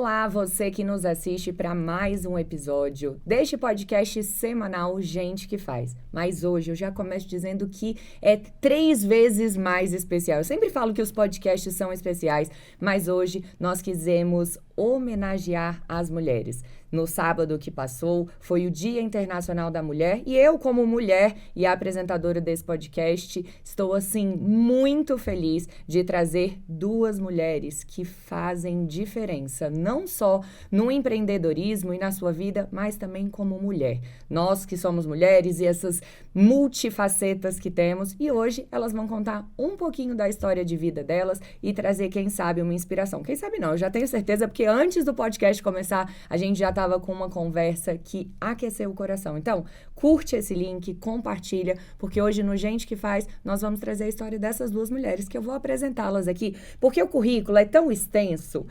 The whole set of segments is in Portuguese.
Olá, você que nos assiste para mais um episódio deste podcast semanal Gente que Faz. Mas hoje eu já começo dizendo que é 3 vezes mais especial. Eu sempre falo que os podcasts são especiais, mas hoje nós quisemos homenagear as mulheres. No sábado que passou, foi o Dia Internacional da Mulher e eu, como mulher e apresentadora desse podcast, estou, assim, muito feliz de trazer 2 mulheres que fazem diferença, não só no empreendedorismo e na sua vida, mas também como mulher. Nós que somos mulheres e essas multifacetas que temos, e hoje elas vão contar um pouquinho da história de vida delas e trazer, quem sabe, uma inspiração. Quem sabe não, eu já tenho certeza, porque antes do podcast começar, a gente já estava com uma conversa que aqueceu o coração. Então, curte esse link, compartilha, porque hoje no Gente que Faz, nós vamos trazer a história dessas 2 mulheres que eu vou apresentá-las aqui, porque o currículo é tão extenso,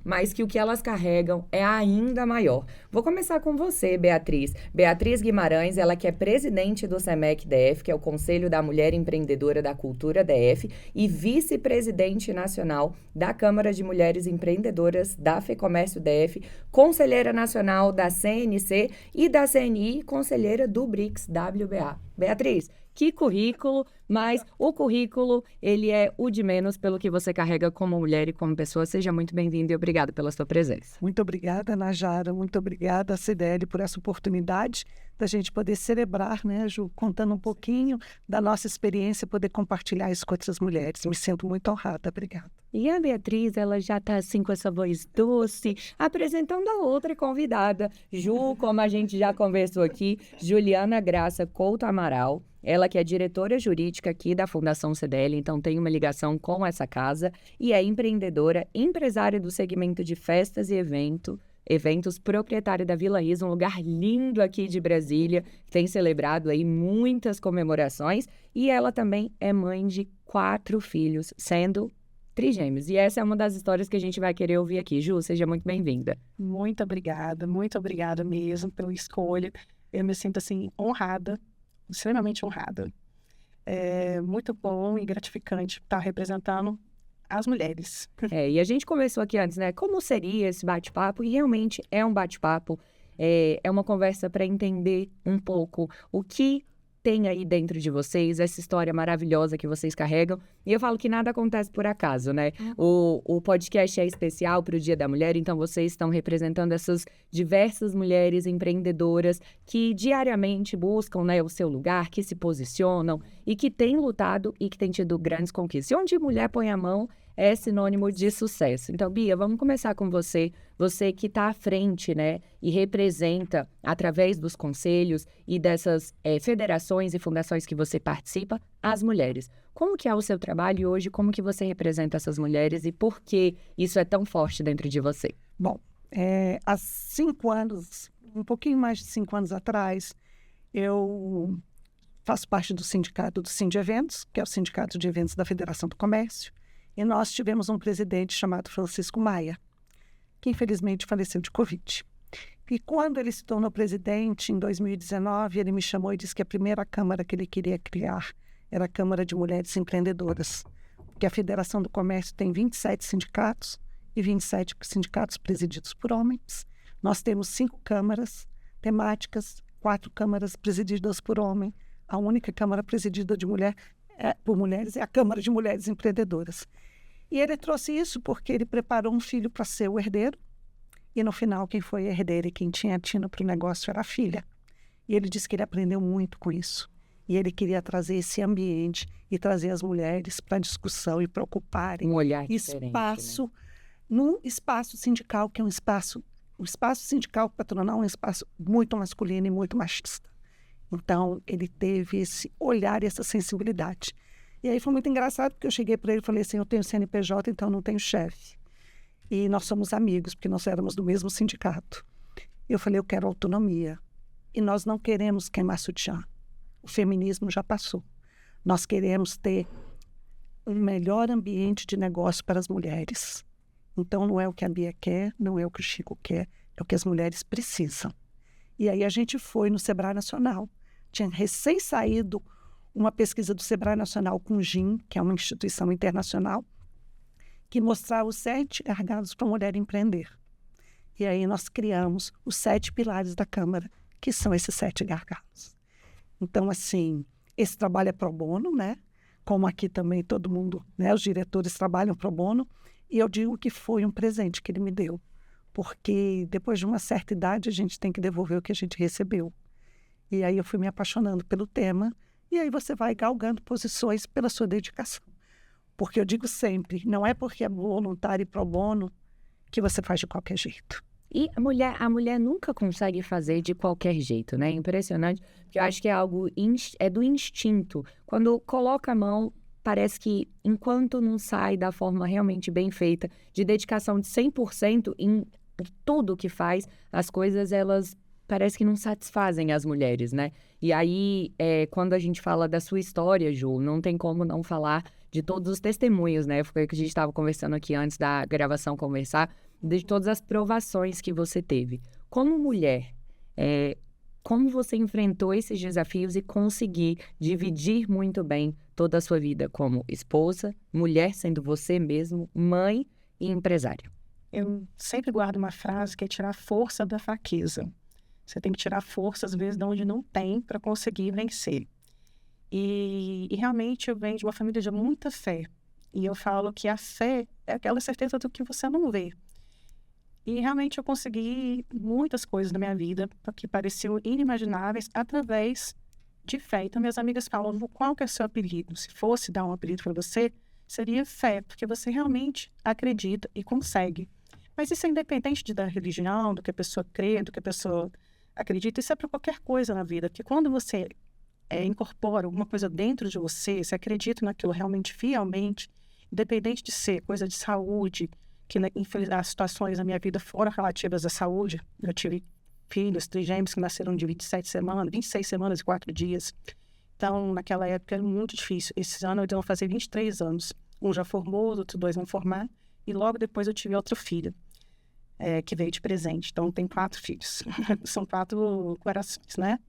mas que o que elas carregam é ainda maior. Vou começar com você, Beatriz. Beatriz Guimarães, ela que é presidente do SEMEC DF, que é o Conselho da Mulher Empreendedora da Cultura DF, e vice-presidente nacional da Câmara de Mulheres Empreendedoras da FEComércio DF, conselheira nacional da CNC e da CNI, conselheira do BRICS WBA. Beatriz, que currículo, mas o currículo, ele é o de menos pelo que você carrega como mulher e como pessoa. Seja muito bem-vinda e obrigada pela sua presença. Muito obrigada, Najara. Muito obrigada, CDL, por essa oportunidade da gente poder celebrar, né, Ju, contando um pouquinho da nossa experiência, poder compartilhar isso com outras mulheres. Me sinto muito honrada. Obrigada. E a Beatriz, ela já está assim com essa voz doce, apresentando a outra convidada, Ju, como a gente já conversou aqui, Juliana Graça Couto Amaral. Ela que é diretora jurídica aqui da Fundação CDL, então tem uma ligação com essa casa, e é empreendedora, empresária do segmento de festas e eventos, proprietária da Vila Riso, um lugar lindo aqui de Brasília, que tem celebrado aí muitas comemorações, e ela também é mãe de 4 filhos, sendo trigêmeos. E essa é uma das histórias que a gente vai querer ouvir aqui. Ju, seja muito bem-vinda. Muito obrigada mesmo pela escolha. Eu me sinto, assim, honrada, extremamente honrada. É muito bom e gratificante estar representando as mulheres. E a gente conversou aqui antes, né? Como seria esse bate-papo? E realmente é um bate-papo, é uma conversa para entender um pouco o que tem aí dentro de vocês, essa história maravilhosa que vocês carregam. E eu falo que nada acontece por acaso, né? O podcast é especial para o Dia da Mulher, então vocês estão representando essas diversas mulheres empreendedoras que diariamente buscam, né, o seu lugar, que se posicionam e que têm lutado e que têm tido grandes conquistas. E onde mulher põe a mão é sinônimo de sucesso. Então, Bia, vamos começar com você. Você que está à frente, né, e representa, através dos conselhos e dessas federações e fundações que você participa, as mulheres. Como que é o seu trabalho e hoje, como que você representa essas mulheres e por que isso é tão forte dentro de você? Bom, há 5 anos, um pouquinho mais de 5 anos atrás, eu faço parte do sindicato do Sindeventos, que é o Sindicato de Eventos da Federação do Comércio, e nós tivemos um presidente chamado Francisco Maia, que infelizmente faleceu de Covid. E quando ele se tornou presidente, em 2019, ele me chamou e disse que a primeira Câmara que ele queria criar era a Câmara de Mulheres Empreendedoras, porque a Federação do Comércio tem 27 sindicatos e 27 sindicatos presididos por homens. Nós temos 5 câmaras temáticas, 4 câmaras presididas por homem. A única Câmara presidida por mulheres é a Câmara de Mulheres Empreendedoras. E ele trouxe isso porque ele preparou um filho para ser o herdeiro, e no final quem foi herdeiro e quem tinha tino para o negócio era a filha. E ele disse que ele aprendeu muito com isso. E ele queria trazer esse ambiente e trazer as mulheres para a discussão e para ocuparem um olhar espaço, né? No espaço sindical, que é o espaço sindical patronal é um espaço muito masculino e muito machista. Então, ele teve esse olhar e essa sensibilidade. E aí foi muito engraçado, porque eu cheguei para ele e falei assim, eu tenho CNPJ, então não tenho chefe. E nós somos amigos, porque nós éramos do mesmo sindicato. Eu falei, eu quero autonomia. E nós não queremos queimar sutiã. O feminismo já passou. Nós queremos ter um melhor ambiente de negócio para as mulheres. Então, não é o que a Bia quer, não é o que o Chico quer, é o que as mulheres precisam. E aí a gente foi no Sebrae Nacional. Tinha recém saído uma pesquisa do Sebrae Nacional com o GIM, que é uma instituição internacional, que mostrar os 7 gargalos para a mulher empreender. E aí nós criamos os 7 pilares da Câmara, que são esses 7 gargalos. Então, assim, esse trabalho é pro bono, né? Como aqui também todo mundo, né? Os diretores trabalham pro bono. E eu digo que foi um presente que ele me deu. Porque depois de uma certa idade, a gente tem que devolver o que a gente recebeu. E aí eu fui me apaixonando pelo tema. E aí você vai galgando posições pela sua dedicação. Porque eu digo sempre, não é porque é voluntário e pro bono que você faz de qualquer jeito. E a mulher nunca consegue fazer de qualquer jeito, né? Impressionante, porque eu acho que é algo é do instinto. Quando coloca a mão, parece que enquanto não sai da forma realmente bem feita, de dedicação de 100% em tudo que faz, as coisas, elas parece que não satisfazem as mulheres, né? E aí, quando a gente fala da sua história, Ju, não tem como não falar de todos os testemunhos, né? Foi o que a gente estava conversando aqui antes da gravação começar, de todas as provações que você teve. Como mulher, como você enfrentou esses desafios e conseguir dividir muito bem toda a sua vida como esposa, mulher, sendo você mesmo, mãe e empresária? Eu sempre guardo uma frase que é tirar força da fraqueza. Você tem que tirar força, às vezes, de onde não tem para conseguir vencer. E realmente eu venho de uma família de muita fé. E eu falo que a fé é aquela certeza do que você não vê. E realmente eu consegui muitas coisas na minha vida que pareciam inimagináveis através de fé. Então, minhas amigas falam, qual que é o seu apelido? Se fosse dar um apelido para você, seria fé, porque você realmente acredita e consegue. Mas isso é independente da religião, do que a pessoa crê, do que a pessoa acredita. Isso é para qualquer coisa na vida, porque quando você incorpora alguma coisa dentro de você, você acredita naquilo realmente fielmente, independente de ser coisa de saúde, que as situações na minha vida foram relativas à saúde. Eu tive filhos trigêmeos que nasceram de 26 semanas e 4 dias. Então, naquela época era muito difícil. Esse ano eu vou fazer 23 anos. Um já formou, os outros 2 vão formar. E logo depois eu tive outro filho, que veio de presente. Então, tem 4 filhos. São 4 corações, né?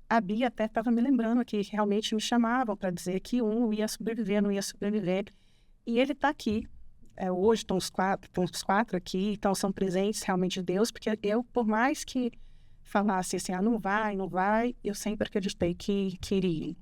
A Bia até estava me lembrando que realmente me chamavam para dizer que um ia sobreviver, não ia sobreviver. E ele está aqui. Hoje estão os 4 aqui, então são presentes realmente de Deus, porque eu, por mais que falasse assim, não vai, eu sempre acreditei que iria.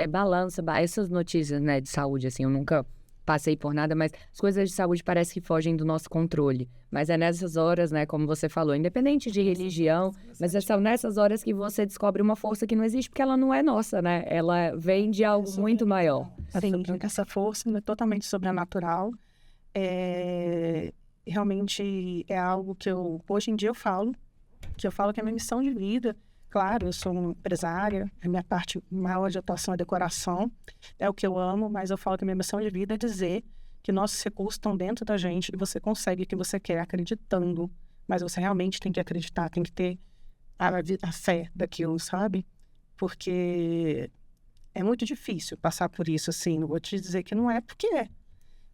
Balança, essas notícias, né, de saúde, assim, eu nunca passei por nada, mas as coisas de saúde parece que fogem do nosso controle. Mas é nessas horas, né, como você falou, independente de religião, mas são nessas horas que você descobre uma força que não existe, porque ela não é nossa, né? Ela vem de algo muito maior. Sim, essa força é totalmente sobrenatural. Realmente é algo que hoje em dia eu falo que é a minha missão de vida. Claro, eu sou uma empresária, a minha parte maior de atuação é decoração, é o que eu amo, mas eu falo que a minha missão de vida é dizer que nossos recursos estão dentro da gente, que você consegue o que você quer acreditando, mas você realmente tem que acreditar, tem que ter a fé daquilo, sabe? Porque é muito difícil passar por isso, assim, não vou te dizer que não é, porque é.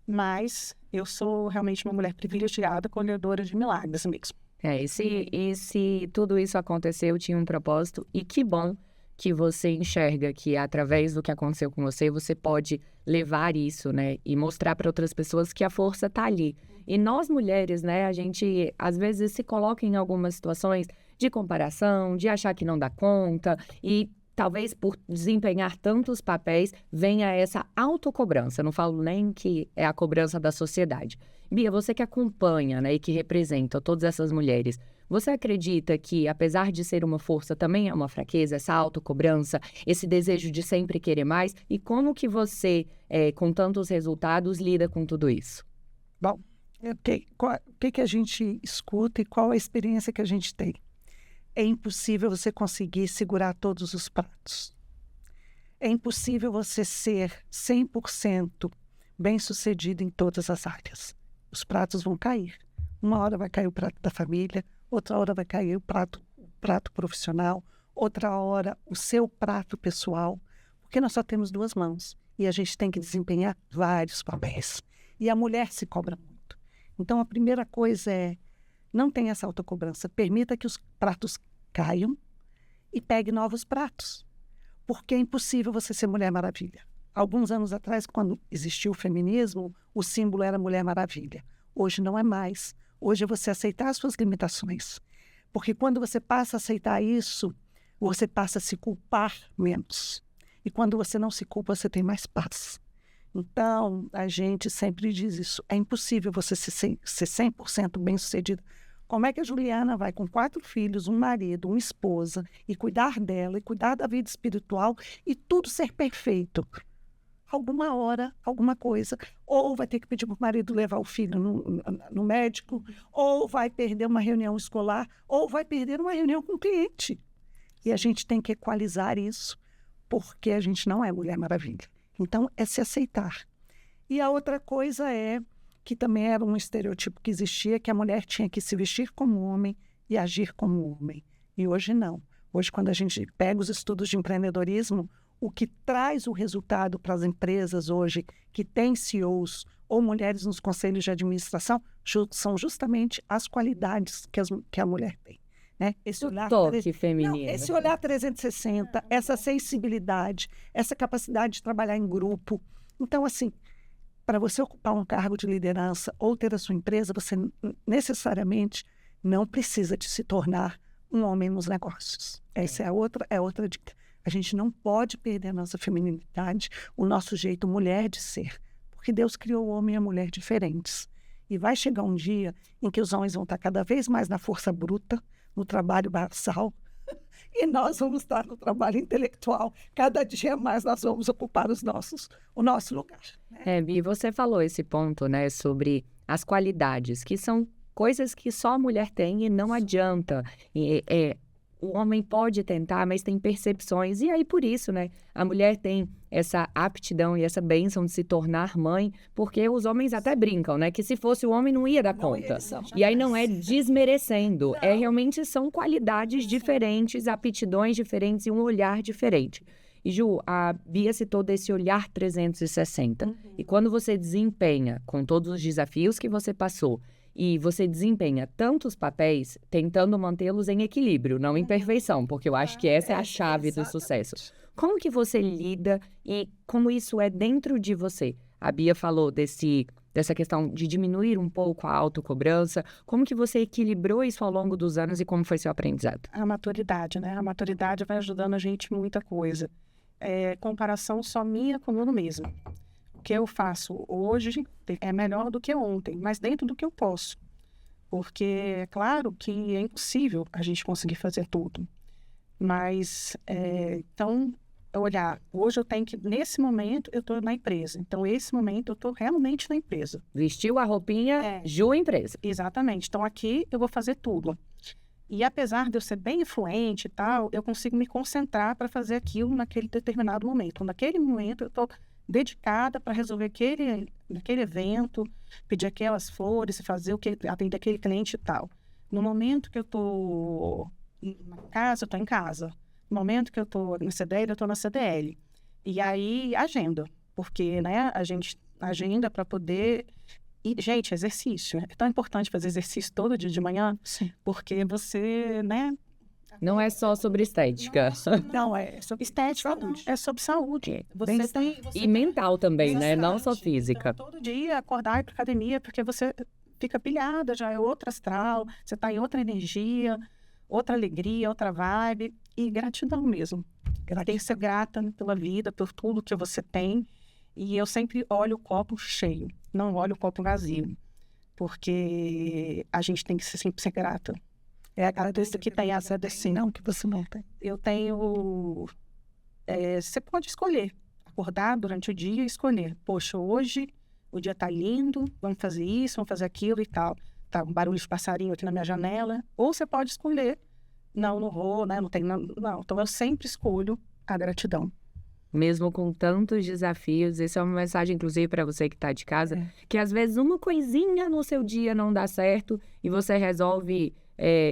Mas eu sou realmente uma mulher privilegiada, colhedora de milagres mesmo. E se tudo isso aconteceu, tinha um propósito, e que bom que você enxerga que através do que aconteceu com você, você pode levar isso, né, e mostrar para outras pessoas que a força tá ali. E nós mulheres, né, a gente às vezes se coloca em algumas situações de comparação, de achar que não dá conta, e talvez por desempenhar tantos papéis, venha essa autocobrança. Não falo nem que é a cobrança da sociedade. Bia, você que acompanha, né, e que representa todas essas mulheres, você acredita que, apesar de ser uma força, também é uma fraqueza, essa autocobrança, esse desejo de sempre querer mais? E como que você, com tantos resultados, lida com tudo isso? Bom, o que a gente escuta e qual a experiência que a gente tem? É impossível você conseguir segurar todos os pratos. É impossível você ser 100% bem-sucedido em todas as áreas. Os pratos vão cair. Uma hora vai cair o prato da família, outra hora vai cair o prato profissional, outra hora o seu prato pessoal, porque nós só temos 2 mãos e a gente tem que desempenhar vários papéis. E a mulher se cobra muito. Então, a primeira coisa é: não tenha essa autocobrança. Permita que os pratos caiam e pegue novos pratos. Porque é impossível você ser Mulher Maravilha. alguns anos atrás, quando existiu o feminismo, o símbolo era Mulher Maravilha. Hoje não é mais. Hoje é você aceitar as suas limitações. Porque quando você passa a aceitar isso, você passa a se culpar menos. E quando você não se culpa, você tem mais paz. Então, a gente sempre diz isso. É impossível você ser 100% bem-sucedida. Como é que a Juliana vai com 4 filhos, um marido, uma esposa, e cuidar dela, e cuidar da vida espiritual, e tudo ser perfeito? Alguma hora, alguma coisa, ou vai ter que pedir para o marido levar o filho no médico, ou vai perder uma reunião escolar, ou vai perder uma reunião com o cliente. E a gente tem que equalizar isso, porque a gente não é Mulher Maravilha. Então, é se aceitar. E a outra coisa é que também era um estereotipo que existia, que a mulher tinha que se vestir como homem e agir como homem. E hoje não. Hoje, quando a gente pega os estudos de empreendedorismo, o que traz o resultado para as empresas hoje, que tem CEOs ou mulheres nos conselhos de administração, são justamente as qualidades que a mulher tem. Né? Esse olhar toque feminino. Não, esse olhar 360, essa sensibilidade, essa capacidade de trabalhar em grupo. Então, assim, para você ocupar um cargo de liderança ou ter a sua empresa, você necessariamente não precisa de se tornar um homem nos negócios. Essa é outra dica. A gente não pode perder a nossa feminilidade, o nosso jeito mulher de ser, porque Deus criou o homem e a mulher diferentes. E vai chegar um dia em que os homens vão estar cada vez mais na força bruta, no trabalho braçal, e nós vamos estar no trabalho intelectual. Cada dia mais nós vamos ocupar o nosso lugar. Né? E você falou esse ponto, né, sobre as qualidades, que são coisas que só a mulher tem e não adianta. O homem pode tentar, mas tem percepções. E aí, por isso, né, a mulher tem essa aptidão e essa bênção de se tornar mãe, porque os homens até brincam, né, que se fosse o homem não ia dar conta. E aí não é desmerecendo, realmente são qualidades diferentes, aptidões diferentes e um olhar diferente. E Ju, a Bia citou desse olhar 360. E quando você desempenha com todos os desafios que você passou, e você desempenha tantos papéis tentando mantê-los em equilíbrio, não em perfeição, porque eu acho que essa é a chave do sucesso. Como que você lida e como isso é dentro de você? A Bia falou dessa questão de diminuir um pouco a autocobrança. Como que você equilibrou isso ao longo dos anos e como foi seu aprendizado? A maturidade, né? A maturidade vai ajudando a gente em muita coisa. Comparação só minha comigo mesma. O que eu faço hoje é melhor do que ontem, mas dentro do que eu posso. Porque é claro que é impossível a gente conseguir fazer tudo. Mas, então, olhar, hoje eu tenho que, nesse momento, eu estou na empresa. Então, esse momento, eu estou realmente na empresa. Vestiu a roupinha, Ju empresa. Exatamente. Então, aqui eu vou fazer tudo. E apesar de eu ser bem influente e tal, eu consigo me concentrar para fazer aquilo naquele determinado momento. Então, naquele momento, eu estou dedicada para resolver aquele evento, pedir aquelas flores, atender aquele cliente e tal. No momento que eu estou na casa, eu estou em casa. No momento que eu estou na CDL, eu estou na CDL. E aí, agenda. Porque, né, a gente agenda para poder... E, gente, exercício. É tão importante fazer exercício todo dia de manhã. Sim. Porque você, né... Não é só sobre estética. Não, é sobre estética, saúde. É sobre saúde. E mental também, né? Não só física. Então, todo dia acordar e ir para academia, porque você fica pilhada, já é outro astral, você está em outra energia, outra alegria, outra vibe. E gratidão mesmo. Tem que ser grata pela vida, por tudo que você tem. E eu sempre olho o copo cheio, não olho o copo vazio. Porque a gente tem que sempre ser grata. Agradeço que tem essa decisão que você não tem. Eu tenho... você pode escolher. Acordar durante o dia e escolher. Poxa, hoje o dia tá lindo, vamos fazer isso, vamos fazer aquilo e tal. Tá um barulho de passarinho aqui na minha janela. Ou você pode escolher. Não vou, né? Não tem não. Então eu sempre escolho a gratidão. Mesmo com tantos desafios, essa é uma mensagem, inclusive, para você que está de casa, que às vezes uma coisinha no seu dia não dá certo e você resolve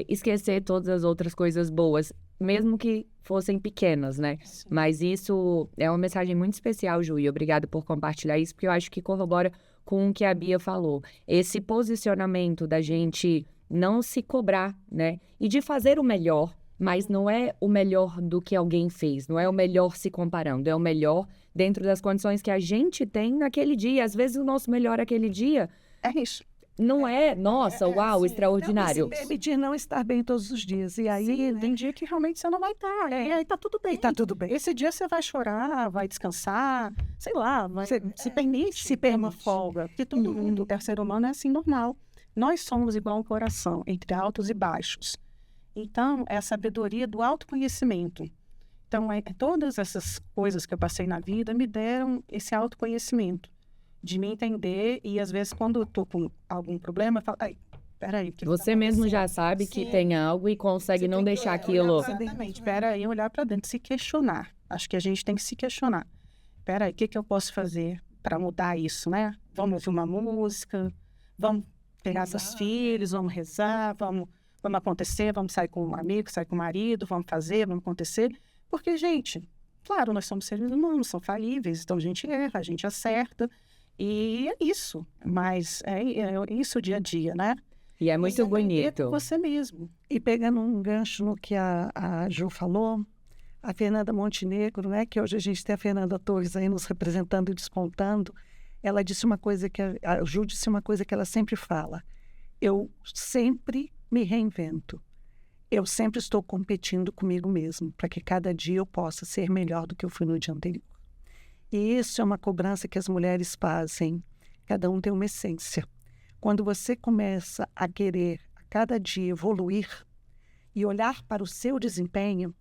esquecer todas as outras coisas boas, mesmo que fossem pequenas, né? Sim. Mas isso é uma mensagem muito especial, Ju, e obrigada por compartilhar isso, porque eu acho que corrobora com o que a Bia falou. Esse posicionamento da gente não se cobrar, né? E de fazer o melhor, mas não é o melhor do que alguém fez, não é o melhor se comparando, é o melhor dentro das condições que a gente tem naquele dia. Às vezes o nosso melhor aquele dia É isso. não é, nossa, uau, sim. extraordinário. Não, se permitir não estar bem todos os dias. E aí, Sim, né, tem dia que realmente você não vai estar. E aí tá tudo bem. tá tudo bem. Esse dia você vai chorar, vai descansar, sei lá, se permite se ter uma permite. folga. Porque todo mundo, o ser humano é assim, normal. Nós somos igual um coração, entre altos e baixos. Então, é a sabedoria do autoconhecimento. Então, todas essas coisas que eu passei na vida me deram esse autoconhecimento, de me entender. E, às vezes, quando eu tô com algum problema, eu falo, ai, peraí. O que Você tá mesmo acontecendo? já sabe que Sim. tem algo e consegue Você não tem que deixar olhar aquilo. pra dentro. Exatamente. Peraí, olhar para dentro, se questionar. Acho que a gente tem que se questionar. Peraí, o que eu posso fazer para mudar isso, né? Vamos ouvir uma música, vamos pegar seus filhos, vamos rezar, vamos acontecer, vamos sair com um amigo, sair com o marido, vamos fazer, vamos acontecer. Porque, gente, claro, nós somos seres humanos, são falíveis, então a gente erra, a gente acerta, e é isso. Mas é isso o dia a dia, né? E é muito Você aprender bonito. com você mesmo. E pegando um gancho no que a Ju falou, a Fernanda Montenegro, né, que hoje a gente tem a Fernanda Torres aí nos representando e despontando, ela disse uma coisa que a Ju disse uma coisa que ela sempre fala: eu sempre me reinvento, eu sempre estou competindo comigo mesmo, para que cada dia eu possa ser melhor do que eu fui no dia anterior. E isso é uma cobrança que as mulheres fazem, cada um tem uma essência. Quando você começa a querer a cada dia evoluir e olhar para o seu desempenho,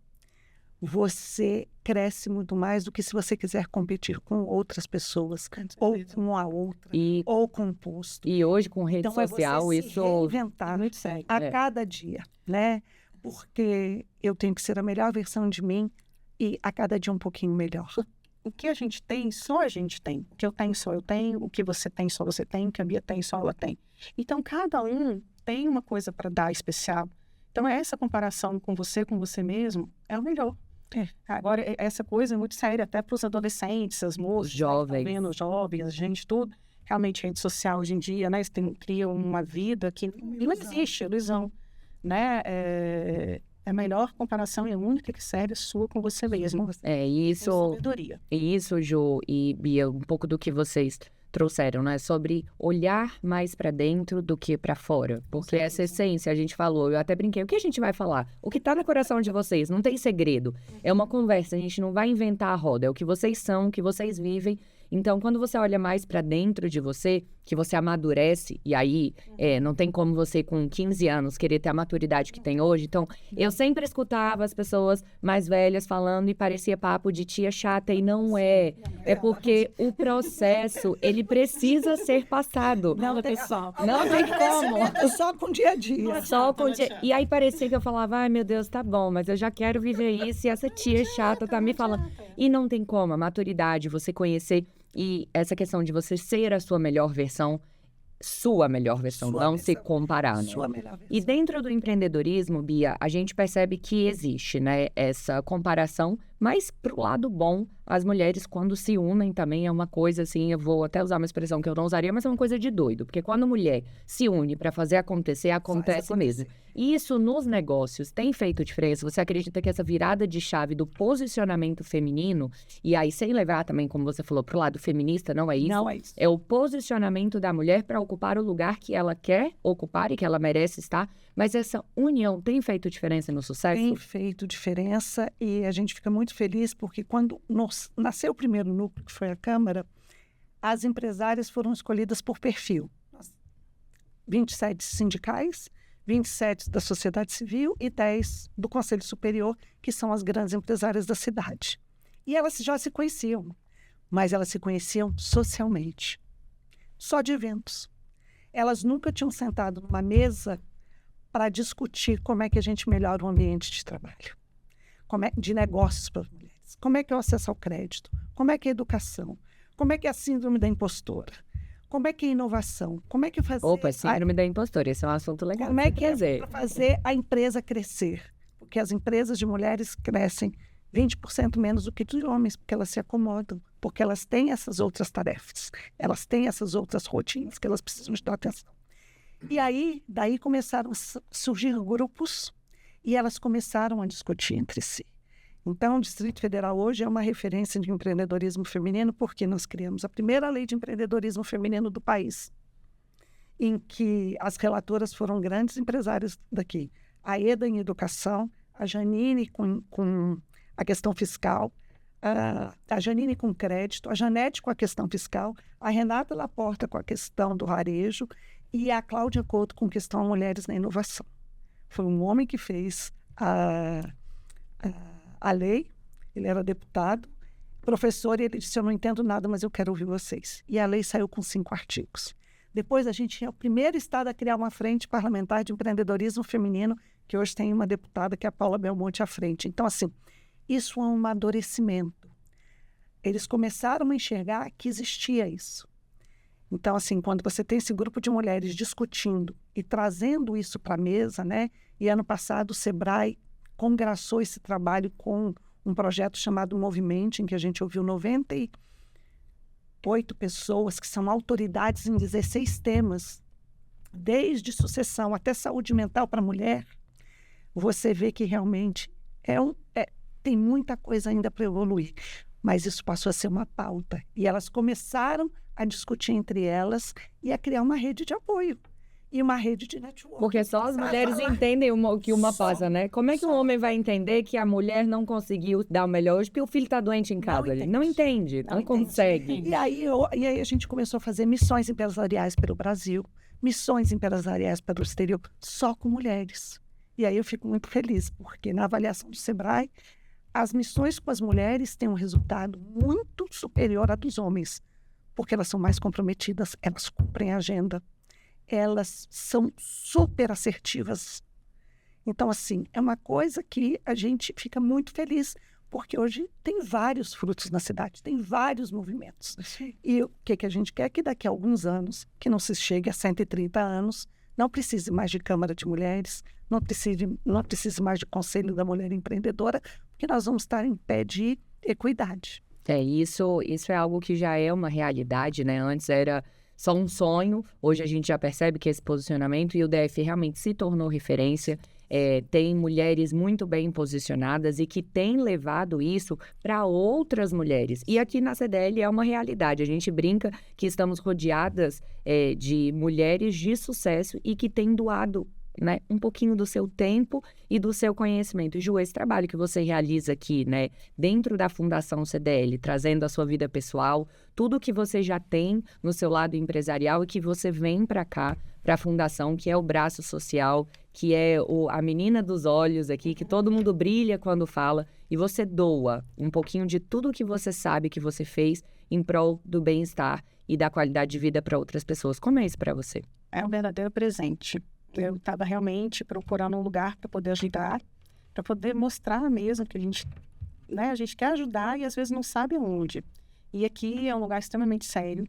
você cresce muito mais do que se você quiser competir com outras pessoas, ou com a outra, E, ou com o posto. e hoje, com rede Então, social, é você se isso reinventar Muito sério. a É. cada dia, né? Porque eu tenho que ser a melhor versão de mim e a cada dia um pouquinho melhor. O que a gente tem, só a gente tem. O que eu tenho, só eu tenho. O que você tem, só você tem. O que a Bia tem, só ela tem. Então, cada um tem uma coisa para dar especial. Então, essa comparação com você mesmo, é o melhor. É. Agora, essa coisa é muito séria, até para os adolescentes, as moças, Os jovens. né, que tá vendo, os jovens, a gente, tudo. Realmente, rede social hoje em dia, né, você cria uma vida que não existe, ilusão. Né? É a melhor comparação e a única que serve é sua com você mesmo. é Com isso. sabedoria. E isso, Ju e Bia, um pouco do que vocês trouxeram, né? Sobre olhar mais pra dentro do que pra fora. Porque essa essência, a gente falou, eu até brinquei, o que a gente vai falar? O que tá no coração de vocês, não tem segredo. É uma conversa, a gente não vai inventar a roda, é o que vocês são, o que vocês vivem. Então, quando você olha mais pra dentro de você, que você amadurece, e aí não tem como você com 15 anos querer ter a maturidade que tem hoje. Então, eu sempre escutava as pessoas mais velhas falando e parecia papo de tia chata, e não é. É porque o processo, ele precisa ser passado. Não tem pessoal. Não tem como. Só com o dia a dia. Só com E aí parecia que eu falava, ai meu Deus, tá bom, mas eu já quero viver isso e essa tia chata tá me falando. E não tem como, a maturidade, você conhecer e essa questão de você ser a sua melhor versão, sua melhor versão, Sua não versão. se comparar, né? Sua melhor versão. E dentro do empreendedorismo, Bia, a gente percebe que existe, né, essa comparação, mas pro lado bom, as mulheres quando se unem também é uma coisa assim, eu vou até usar uma expressão que eu não usaria, mas é uma coisa de doido, porque quando a mulher se une para fazer acontecer, acontece mesmo. E isso nos negócios tem feito diferença? Você acredita que essa virada de chave do posicionamento feminino, e aí sem levar também, como você falou, pro lado feminista, não é isso? Não é isso. É o posicionamento da mulher para ocupar o lugar que ela quer ocupar e que ela merece estar. Mas essa união tem feito diferença no sucesso? Tem feito diferença e a gente fica muito feliz porque quando nasceu o primeiro núcleo, que foi a Câmara, as empresárias foram escolhidas por perfil. 27 sindicais, 27 da sociedade civil e 10 do Conselho Superior, que são as grandes empresárias da cidade. E elas já se conheciam, mas elas se conheciam socialmente, só de eventos. Elas nunca tinham sentado numa mesa para discutir como é que a gente melhora o ambiente de trabalho, de negócios para as mulheres, como é que é o acesso ao crédito, como é que é a educação, como é que é a síndrome da impostora, como é que é a inovação, como é que fazer... Opa, síndrome da impostora, esse é um assunto legal. Como é que é dizer? para fazer a empresa crescer? Porque as empresas de mulheres crescem 20% menos do que de homens, porque elas se acomodam, porque elas têm essas outras tarefas, elas têm essas outras rotinas que elas precisam de dar atenção. E aí, daí começaram a surgir grupos E elas começaram a discutir entre si. Então, o Distrito Federal hoje é uma referência de empreendedorismo feminino, porque nós criamos a primeira lei de empreendedorismo feminino do país, em que as relatoras foram grandes empresárias daqui. A Eda em educação, a Janine com a questão fiscal, a Janine com crédito, a Janete com a questão fiscal, a Renata Laporta com a questão do varejo e a Cláudia Couto com questão mulheres na inovação. Foi um homem que fez a lei, ele era deputado, professor, e ele disse, eu não entendo nada, mas eu quero ouvir vocês. E a lei saiu com 5 artigos. Depois a gente é o primeiro estado a criar uma frente parlamentar de empreendedorismo feminino, que hoje tem uma deputada, que é a Paula Belmonte, à frente. Então, assim, isso é um amadurecimento. Eles começaram a enxergar que existia isso. Então, assim, quando você tem esse grupo de mulheres discutindo e trazendo isso para a mesa, né? E ano passado o Sebrae congraçou esse trabalho com um projeto chamado Movimente, em que a gente ouviu 98 pessoas que são autoridades em 16 temas, desde sucessão até saúde mental para a mulher. Você vê que realmente tem muita coisa ainda para evoluir, mas isso passou a ser uma pauta. E elas começaram a discutir entre elas e a criar uma rede de apoio e uma rede de network. Porque só as mulheres entendem o que uma passa, né? Como é que um homem vai entender que a mulher não conseguiu dar o melhor hoje porque o filho está doente em casa? Ele não entende, não consegue. E aí a gente começou a fazer missões empresariais pelo Brasil, missões empresariais para o exterior, só com mulheres. E aí eu fico muito feliz, porque na avaliação do Sebrae, as missões com as mulheres têm um resultado muito superior à dos homens, porque elas são mais comprometidas, elas cumprem a agenda, elas são super assertivas. Então, assim, é uma coisa que a gente fica muito feliz, porque hoje tem vários frutos na cidade, tem vários movimentos. Sim. E o que a gente quer? Que daqui a alguns anos, que não se chegue a 130 anos, não precise mais de Câmara de Mulheres, não precise mais de Conselho da Mulher Empreendedora, porque nós vamos estar em pé de equidade. Isso é algo que já é uma realidade, né? Antes era só um sonho, hoje a gente já percebe que esse posicionamento e o DF realmente se tornou referência. Tem mulheres muito bem posicionadas e que têm levado isso para outras mulheres. E aqui na CDL é uma realidade. A gente brinca que estamos rodeadas de mulheres de sucesso e que têm doado, né, um pouquinho do seu tempo e do seu conhecimento. E, Ju, esse trabalho que você realiza aqui, né, dentro da Fundação CDL, trazendo a sua vida pessoal, tudo que você já tem no seu lado empresarial e que você vem para cá, para a Fundação, que é o braço social, que é a menina dos olhos aqui, que todo mundo brilha quando fala, e você doa um pouquinho de tudo que você sabe que você fez em prol do bem-estar e da qualidade de vida para outras pessoas. Como é isso para você? É um verdadeiro presente. Eu estava realmente procurando um lugar para poder ajudar, para poder mostrar mesmo que a gente quer ajudar e às vezes não sabe aonde. E aqui é um lugar extremamente sério,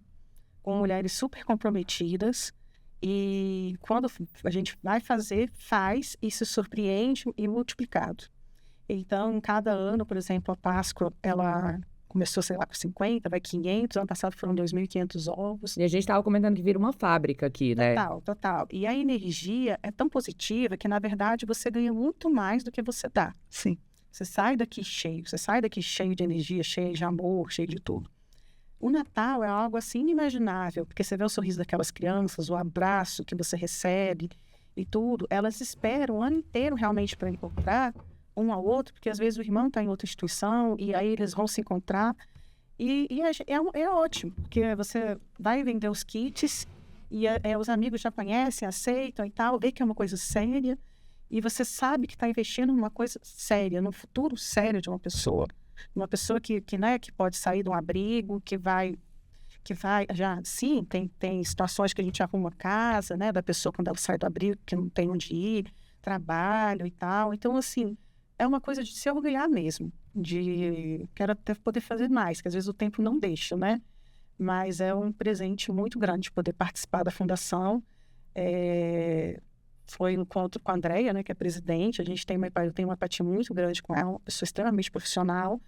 com mulheres super comprometidas. E quando a gente vai fazer, faz e se surpreende e multiplicado. Então, em cada ano, por exemplo, a Páscoa, ela começou, sei lá, com 50, vai 500. Ano passado foram 2.500 ovos. E a gente estava comentando que vira uma fábrica aqui, né? Total. E a energia é tão positiva que, na verdade, você ganha muito mais do que você dá. Sim. Você sai daqui cheio de energia, cheio de amor, cheio de tudo. O Natal é algo assim inimaginável, porque você vê o sorriso daquelas crianças, o abraço que você recebe e tudo. Elas esperam o ano inteiro realmente para encontrar um ao outro, porque às vezes o irmão está em outra instituição e aí eles vão se encontrar. E é ótimo, porque você vai vender os kits e os amigos já conhecem, aceitam e tal, vê que é uma coisa séria e você sabe que está investindo numa coisa séria, num futuro sério de uma pessoa. Uma pessoa que pode sair de um abrigo, que vai já, sim, tem situações que a gente arruma casa, né, da pessoa quando ela sai do abrigo, que não tem onde ir, trabalho e tal. Então, assim, é uma coisa de se orgulhar mesmo, quero até poder fazer mais, que às vezes o tempo não deixa, né? Mas é um presente muito grande poder participar da fundação. Foi um encontro com a Andréia, né, que é presidente. Eu tenho uma empatia muito grande com ela, uma pessoa extremamente profissional.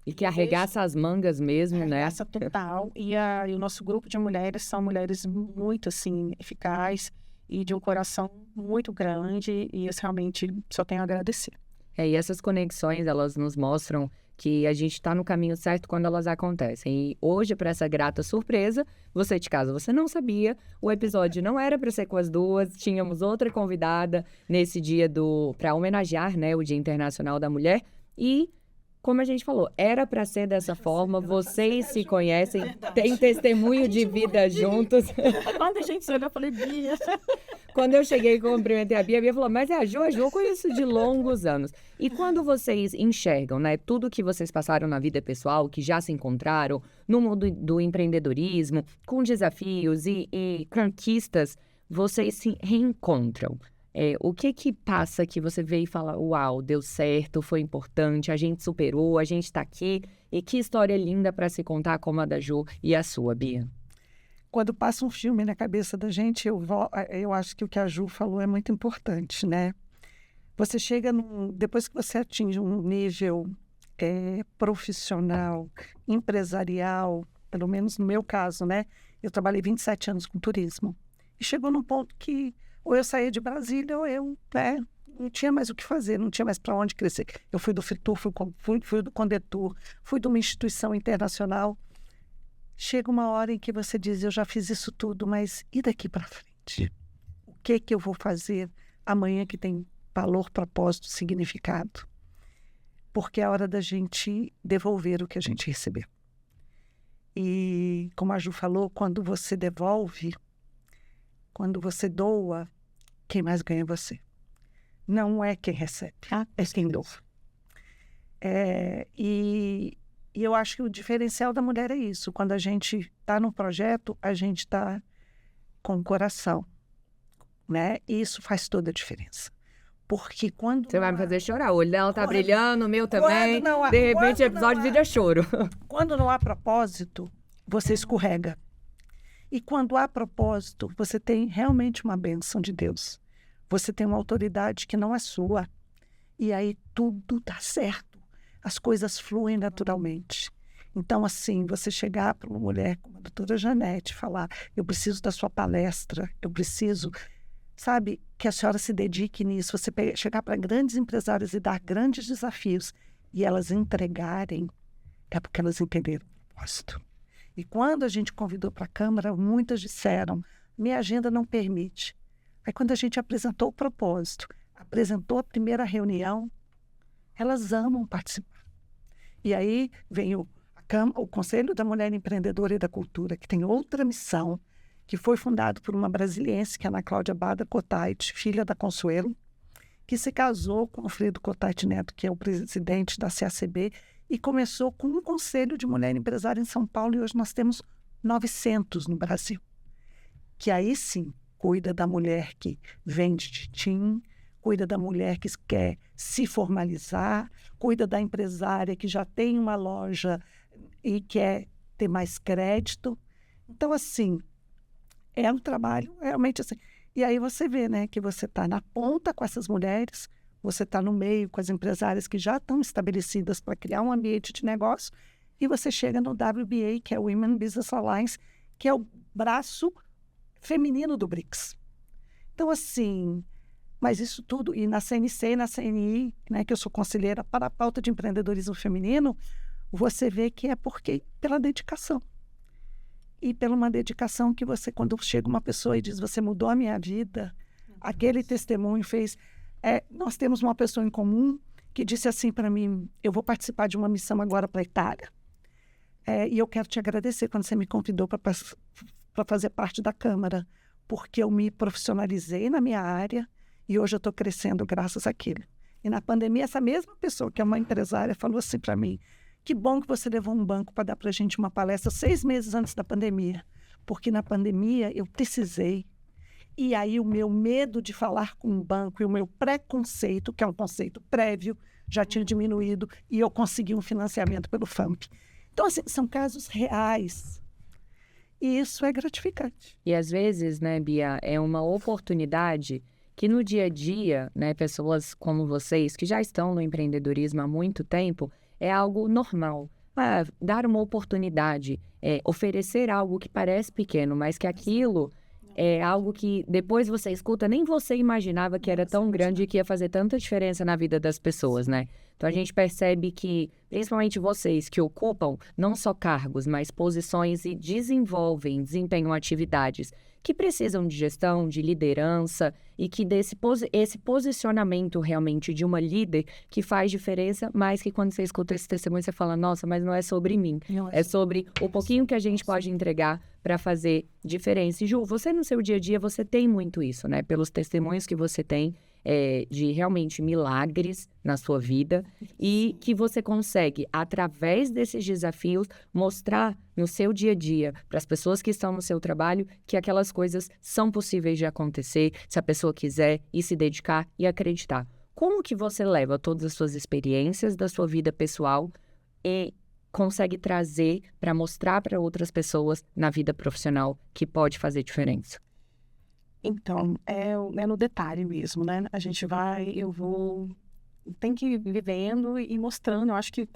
E que arregaça as mangas mesmo, né? Arregaça total. E o nosso grupo de mulheres são mulheres muito, assim, eficazes e de um coração muito grande, e eu realmente só tenho a agradecer. E essas conexões, elas nos mostram que a gente está no caminho certo quando elas acontecem. E hoje, para essa grata surpresa, você de casa, você não sabia, o episódio não era para ser com as duas, tínhamos outra convidada nesse dia para homenagear, né, o Dia Internacional da Mulher. E, como a gente falou, era para ser dessa forma, vocês se conhecem, têm testemunho de vida juntos. Quando a gente se olhou, eu falei, Bia... Quando eu cheguei e cumprimentei a Bia falou, mas é a Ju eu conheço de longos anos. E quando vocês enxergam, né, tudo que vocês passaram na vida pessoal, que já se encontraram no mundo do empreendedorismo, com desafios e conquistas, vocês se reencontram. O que passa que você vê e fala, uau, deu certo, foi importante, a gente superou, a gente está aqui. E que história linda para se contar como a da Ju e a sua, Bia. Quando passa um filme na cabeça da gente, eu acho que o que a Ju falou é muito importante, né? Você chega depois que você atinge um nível profissional, empresarial, pelo menos no meu caso, né? Eu trabalhei 27 anos com turismo. E chegou num ponto que ou eu saía de Brasília ou eu não tinha mais o que fazer, não tinha mais para onde crescer. Eu fui do Fitur, fui do Condetur, fui de uma instituição internacional. Chega uma hora em que você diz, eu já fiz isso tudo, mas e daqui para frente? O que eu vou fazer amanhã que tem valor, propósito, significado? Porque é hora da gente devolver o que a gente recebeu. E, como a Ju falou, quando você devolve, quando você doa, quem mais ganha é você. Não é quem recebe, é quem doa. E eu acho que o diferencial da mulher é isso. Quando a gente está num projeto, a gente está com o coração, né? E isso faz toda a diferença. Porque quando... Você vai me fazer chorar. O olho dela tá brilhando, o meu também. De repente, o episódio vira choro. Quando não há propósito, você escorrega. E quando há propósito, você tem realmente uma bênção de Deus. Você tem uma autoridade que não é sua. E aí tudo dá certo. As coisas fluem naturalmente. Então, assim, você chegar para uma mulher como a doutora Janete e falar, eu preciso da sua palestra, eu preciso, sabe, que a senhora se dedique nisso. Você chegar para grandes empresários e dar grandes desafios e elas entregarem, é porque elas entenderam o propósito. E quando a gente convidou para a Câmara, muitas disseram, minha agenda não permite. Aí quando a gente apresentou o propósito, apresentou a primeira reunião, elas amam participar. E aí vem o Conselho da Mulher Empreendedora e da Cultura, que tem outra missão, que foi fundado por uma brasiliense, que é a Ana Cláudia Bada Cotait, filha da Consuelo, que se casou com o Alfredo Cotait Neto, que é o presidente da CACB, e começou com um Conselho de Mulher Empresária em São Paulo, e hoje nós temos 900 no Brasil. Que aí sim cuida da mulher que vende din-din, cuida da mulher que quer se formalizar, cuida da empresária que já tem uma loja e quer ter mais crédito. Então, assim, é um trabalho realmente assim. E aí você vê, né, que você está na ponta com essas mulheres, você está no meio com as empresárias que já estão estabelecidas para criar um ambiente de negócio, e você chega no WBA, que é o Women Business Alliance, que é o braço feminino do BRICS. Então, assim... Mas isso tudo, e na CNC e na CNI, né, que eu sou conselheira para a pauta de empreendedorismo feminino, você vê que é pela dedicação. E pela uma dedicação que você, quando chega uma pessoa e diz, você mudou a minha vida, aquele testemunho fez... nós temos uma pessoa em comum que disse assim para mim, eu vou participar de uma missão agora para a Itália. E eu quero te agradecer quando você me convidou para fazer parte da Câmara, porque eu me profissionalizei na minha área, e hoje eu estou crescendo graças àquilo. E na pandemia, essa mesma pessoa, que é uma empresária, falou assim para mim, que bom que você levou um banco para dar para a gente uma palestra 6 meses antes da pandemia. Porque na pandemia eu precisei. E aí o meu medo de falar com um banco e o meu preconceito, que é um conceito prévio, já tinha diminuído e eu consegui um financiamento pelo FAMP. Então, assim, são casos reais. E isso é gratificante. E às vezes, né, Bia, é uma oportunidade... que no dia a dia, né, pessoas como vocês, que já estão no empreendedorismo há muito tempo, é algo normal. Dar uma oportunidade, oferecer algo que parece pequeno, mas que aquilo é algo que depois você escuta, nem você imaginava que era tão grande e que ia fazer tanta diferença na vida das pessoas, né? Então a gente percebe que, principalmente vocês que ocupam não só cargos, mas posições e desempenham atividades que precisam de gestão, de liderança e que esse posicionamento realmente de uma líder que faz diferença, mas que quando você escuta esse testemunho você fala, nossa, mas não é sobre mim, é sobre o pouquinho que a gente pode entregar para fazer diferença. E Ju, você no seu dia a dia, você tem muito isso, né? Pelos testemunhos que você tem de realmente milagres na sua vida e que você consegue, através desses desafios, mostrar no seu dia a dia, para as pessoas que estão no seu trabalho, que aquelas coisas são possíveis de acontecer, se a pessoa quiser e se dedicar e acreditar. Como que você leva todas as suas experiências da sua vida pessoal e consegue trazer para mostrar para outras pessoas na vida profissional que pode fazer diferença? Então, é no detalhe mesmo, né? Tem que ir vivendo e mostrando. Eu acho que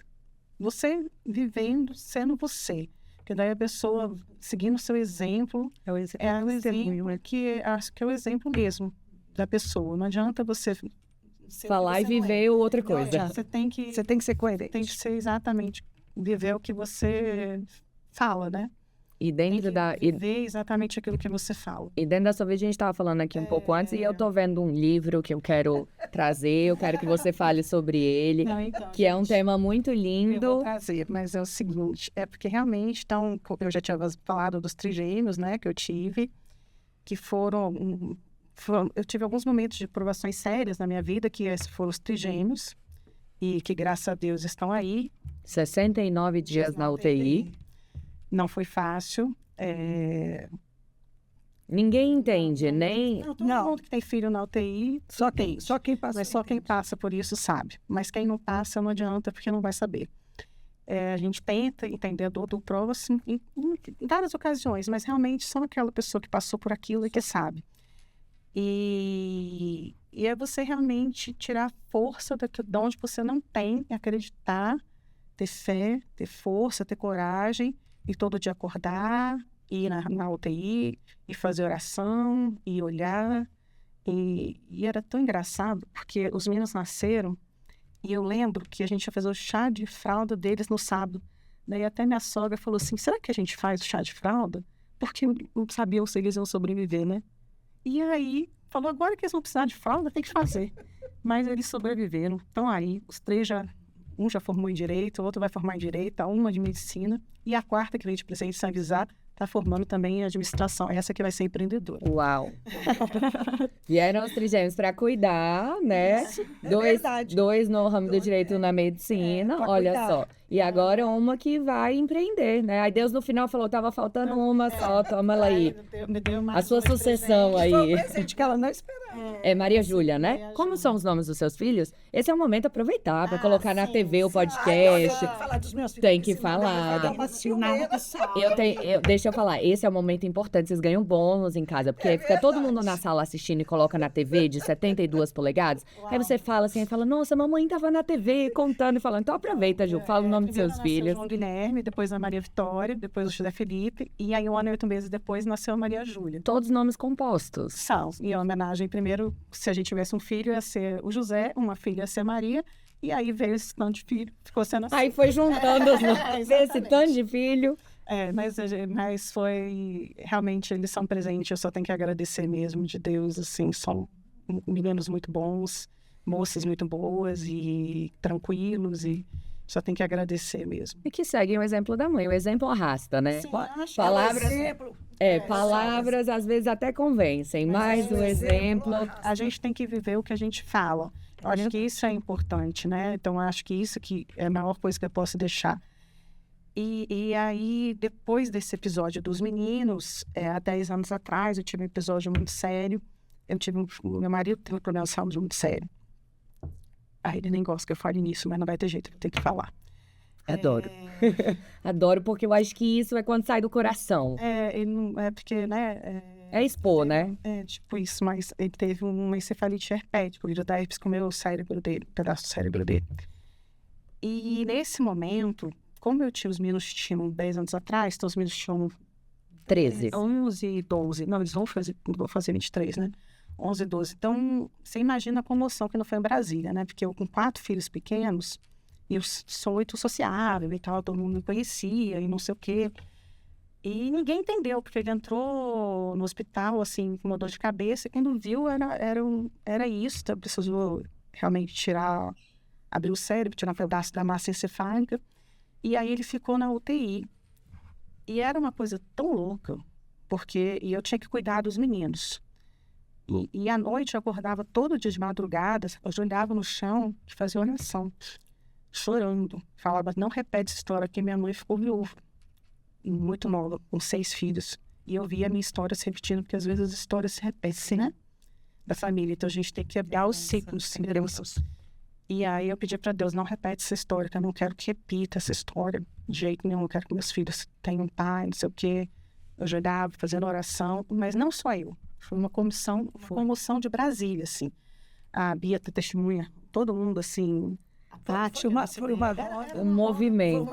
você vivendo, sendo você. Porque daí a pessoa, seguindo o seu exemplo, é o exemplo que acho que é o exemplo mesmo da pessoa. Não adianta você falar e viver outra coisa. Você tem que ser coerente. Tem que ser exatamente viver o que você fala, né? E dentro viver exatamente aquilo que você fala. E dentro da sua vida, a gente estava falando aqui um pouco antes, e eu tô vendo um livro que eu quero trazer, eu quero que você fale sobre ele, que é um tema muito lindo. Eu vou trazer, mas é o seguinte, é porque realmente, então, eu já tinha falado dos trigêmeos, né, que eu tive, que eu tive alguns momentos de provações sérias na minha vida, que esses foram os trigêmeos, e que, graças a Deus, estão aí. 69 dias na UTI. Não foi fácil. Ninguém entende, nem... Todo mundo que tem filho na UTI... Só quem passa por isso sabe. Mas quem não passa não adianta, porque não vai saber. A gente tenta entender a dor do próximo em várias ocasiões, mas realmente só aquela pessoa que passou por aquilo e que sabe. E é você realmente tirar força de onde você não tem, acreditar, ter fé, ter força, ter coragem, e todo dia acordar, ir na UTI, e fazer oração, e olhar. E era tão engraçado, porque os meninos nasceram, e eu lembro que a gente ia fazer o chá de fralda deles no sábado. Daí até minha sogra falou assim, será que a gente faz o chá de fralda? Porque não sabiam se eles iam sobreviver, né? E aí, falou, agora que eles vão precisar de fralda, tem que fazer. Mas eles sobreviveram. Então aí, os três um já formou em Direito, o outro vai formar em Direito, uma de Medicina, e a quarta, que veio de presente sem avisar, está formando também em Administração. Essa que vai ser empreendedora. Uau! Vieram os trigêmeos para cuidar, né? Isso, dois no ramo do Direito na Medicina, olha cuidar. só. E agora uma que vai empreender, né? Aí Deus no final falou, tava faltando uma só, toma ela aí. Me deu mais A sua dois sucessão presentes. aí. Presente que ela não esperava. É Maria Júlia, né? Maria Como Júlia. são os nomes dos seus filhos? Esse é o momento de aproveitar para colocar na sim, TV o sim. podcast. Falar dos meus filhos, Tem que porque senão falar. vai dar uma ciumenta. Deixa eu falar, esse é um momento importante, vocês ganham bônus em casa, porque aí fica todo mundo na sala assistindo e coloca na TV de 72 polegadas, aí você fala assim, aí fala, nossa, mamãe tava na TV contando e falando, então aproveita, Ju, fala o nome dos seus Primeiro nasceu filhos. João Guilherme, depois a Maria Vitória, depois o José Felipe, e aí 1 ano e 8 meses depois nasceu a Maria Júlia. Todos nomes compostos. São, em homenagem, primeiro, se a gente tivesse um filho, ia ser o José, uma filha ia ser a Maria, e aí veio esse tanto de filho, ficou sendo assim. Aí foi juntando os nomes, esse tanto de filho. Mas foi, realmente, eles são presentes, eu só tenho que agradecer mesmo de Deus, assim, são meninos muito bons, moças muito boas e tranquilos, e só tenho que agradecer mesmo. E que seguem o exemplo da mãe, o exemplo arrasta, né? Palavras, palavras às vezes até convencem, mas o exemplo... A gente tem que viver o que a gente fala. Eu acho que isso é importante, né? Então, eu acho que isso que é a maior coisa que eu posso deixar. E aí, depois desse episódio dos meninos, há 10 anos atrás, eu tive um episódio muito sério. Meu marido teve um problema de saúde muito sério. Aí ele nem gosta que eu fale nisso, mas não vai ter jeito, eu tenho que falar. Adoro. Adoro, porque eu acho que isso é quando sai do coração. Ele não, porque, né? É expor, né? Tipo isso, mas ele teve uma encefalite herpética, o vírus da herpes comeu o cérebro dele, um pedaço do cérebro dele. E nesse momento, como os meninos tinham 10 anos atrás, então os meninos tinham 13. 11 e 12. Não, eles vão fazer 23, né? 11 e 12. Então, você imagina a comoção que não foi em Brasília, né? Porque eu com 4 filhos pequenos, e eu sou muito sociável e tal, todo mundo me conhecia e não sei o quê. E ninguém entendeu, porque ele entrou no hospital, assim, com uma dor de cabeça, e quando viu, era isso, então precisou realmente abrir o cérebro, tirar um pedaço da massa encefálica, e aí ele ficou na UTI. E era uma coisa tão louca, porque eu tinha que cuidar dos meninos. E à noite eu acordava todo dia de madrugada, eu olhava no chão e fazia oração, chorando. Falava, não repete essa história, que minha mãe ficou viúva, muito nova, com 6 filhos. E eu via a minha história se repetindo, porque às vezes as histórias se repetem, né? Da família. Então a gente tem que quebrar os ciclos, entendeu? E aí eu pedi para Deus, não repete essa história, que eu não quero que repita essa história de jeito nenhum. Eu quero que meus filhos tenham pai, não sei o quê. Eu ajudava fazendo oração, mas não só eu. Foi uma comoção de Brasília, assim. A Bia testemunha, todo mundo, assim... Um movimento.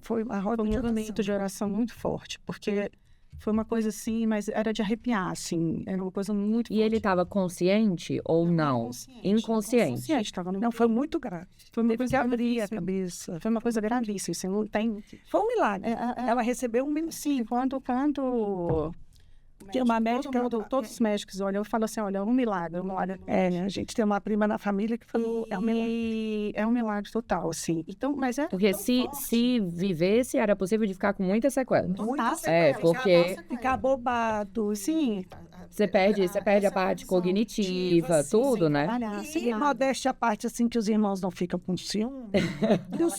Foi uma roda Foi um movimento de oração muito forte, porque foi uma coisa assim, mas era de arrepiar, assim, era uma coisa muito E forte. ele estava consciente ou não? Inconsciente. Não, foi muito grave. Foi uma Teve coisa que abrir a gravíssima. cabeça. Foi uma coisa gravíssima, assim, não tem... Foi um milagre. Ela recebeu um milagre. Sim, quando Tem uma médica... todos os médicos olham, eu falo assim, olha, é um milagre, A gente tem uma prima na família que falou, é um milagre. É um milagre total, assim. Então, mas é Porque tão se forte. vivesse, era possível de ficar com muitas sequelas. Total, porque Ficar bobado. Sim. você perde a parte cognitiva, tudo, né? Trabalhar, sem E nada. modéstia à parte, assim, que os irmãos não ficam com ciúme.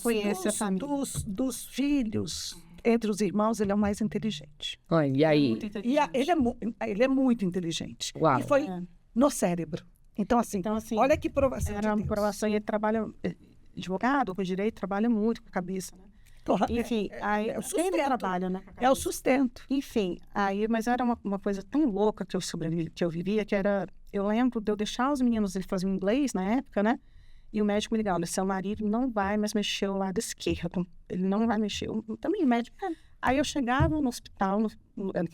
Conhece a família. Dos filhos, entre os irmãos, ele é o mais inteligente. Olha, e aí? Muito inteligente. Ele é muito inteligente. Uau. E foi É. no cérebro. Então, assim, olha que provação Era uma de Deus. provação e ele trabalha, advogado, com direito, trabalha muito com a cabeça, né? Enfim, aí é o quem sustento. trabalha, né? É o sustento. Enfim, aí, mas era uma coisa tão louca que eu vivia, que era, eu lembro de eu deixar os meninos, eles faziam inglês na época, né? E o médico me ligava, olha, seu marido não vai mais mexer o lado esquerdo, ele não vai mexer, também o médico. Aí eu chegava no hospital,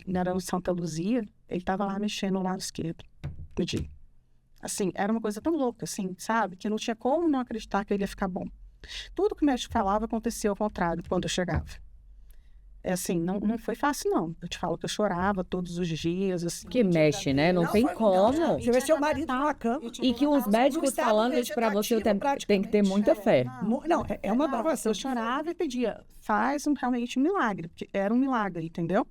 era no Santa Luzia, ele estava lá mexendo o lado esquerdo, no dia. Assim, era uma coisa tão louca, assim, sabe? Que não tinha como não acreditar que ele ia ficar bom. Tudo que o médico falava acontecia ao contrário quando eu chegava. É assim, não foi fácil, não. Eu te falo que eu chorava todos os dias, assim. Que mexe, né? Não tem como. Você vê seu marido na cama. E que os médicos falando isso pra você tem que ter muita fé. Não, é uma provação. Eu chorava e pedia, faz realmente um milagre, porque era um milagre, entendeu?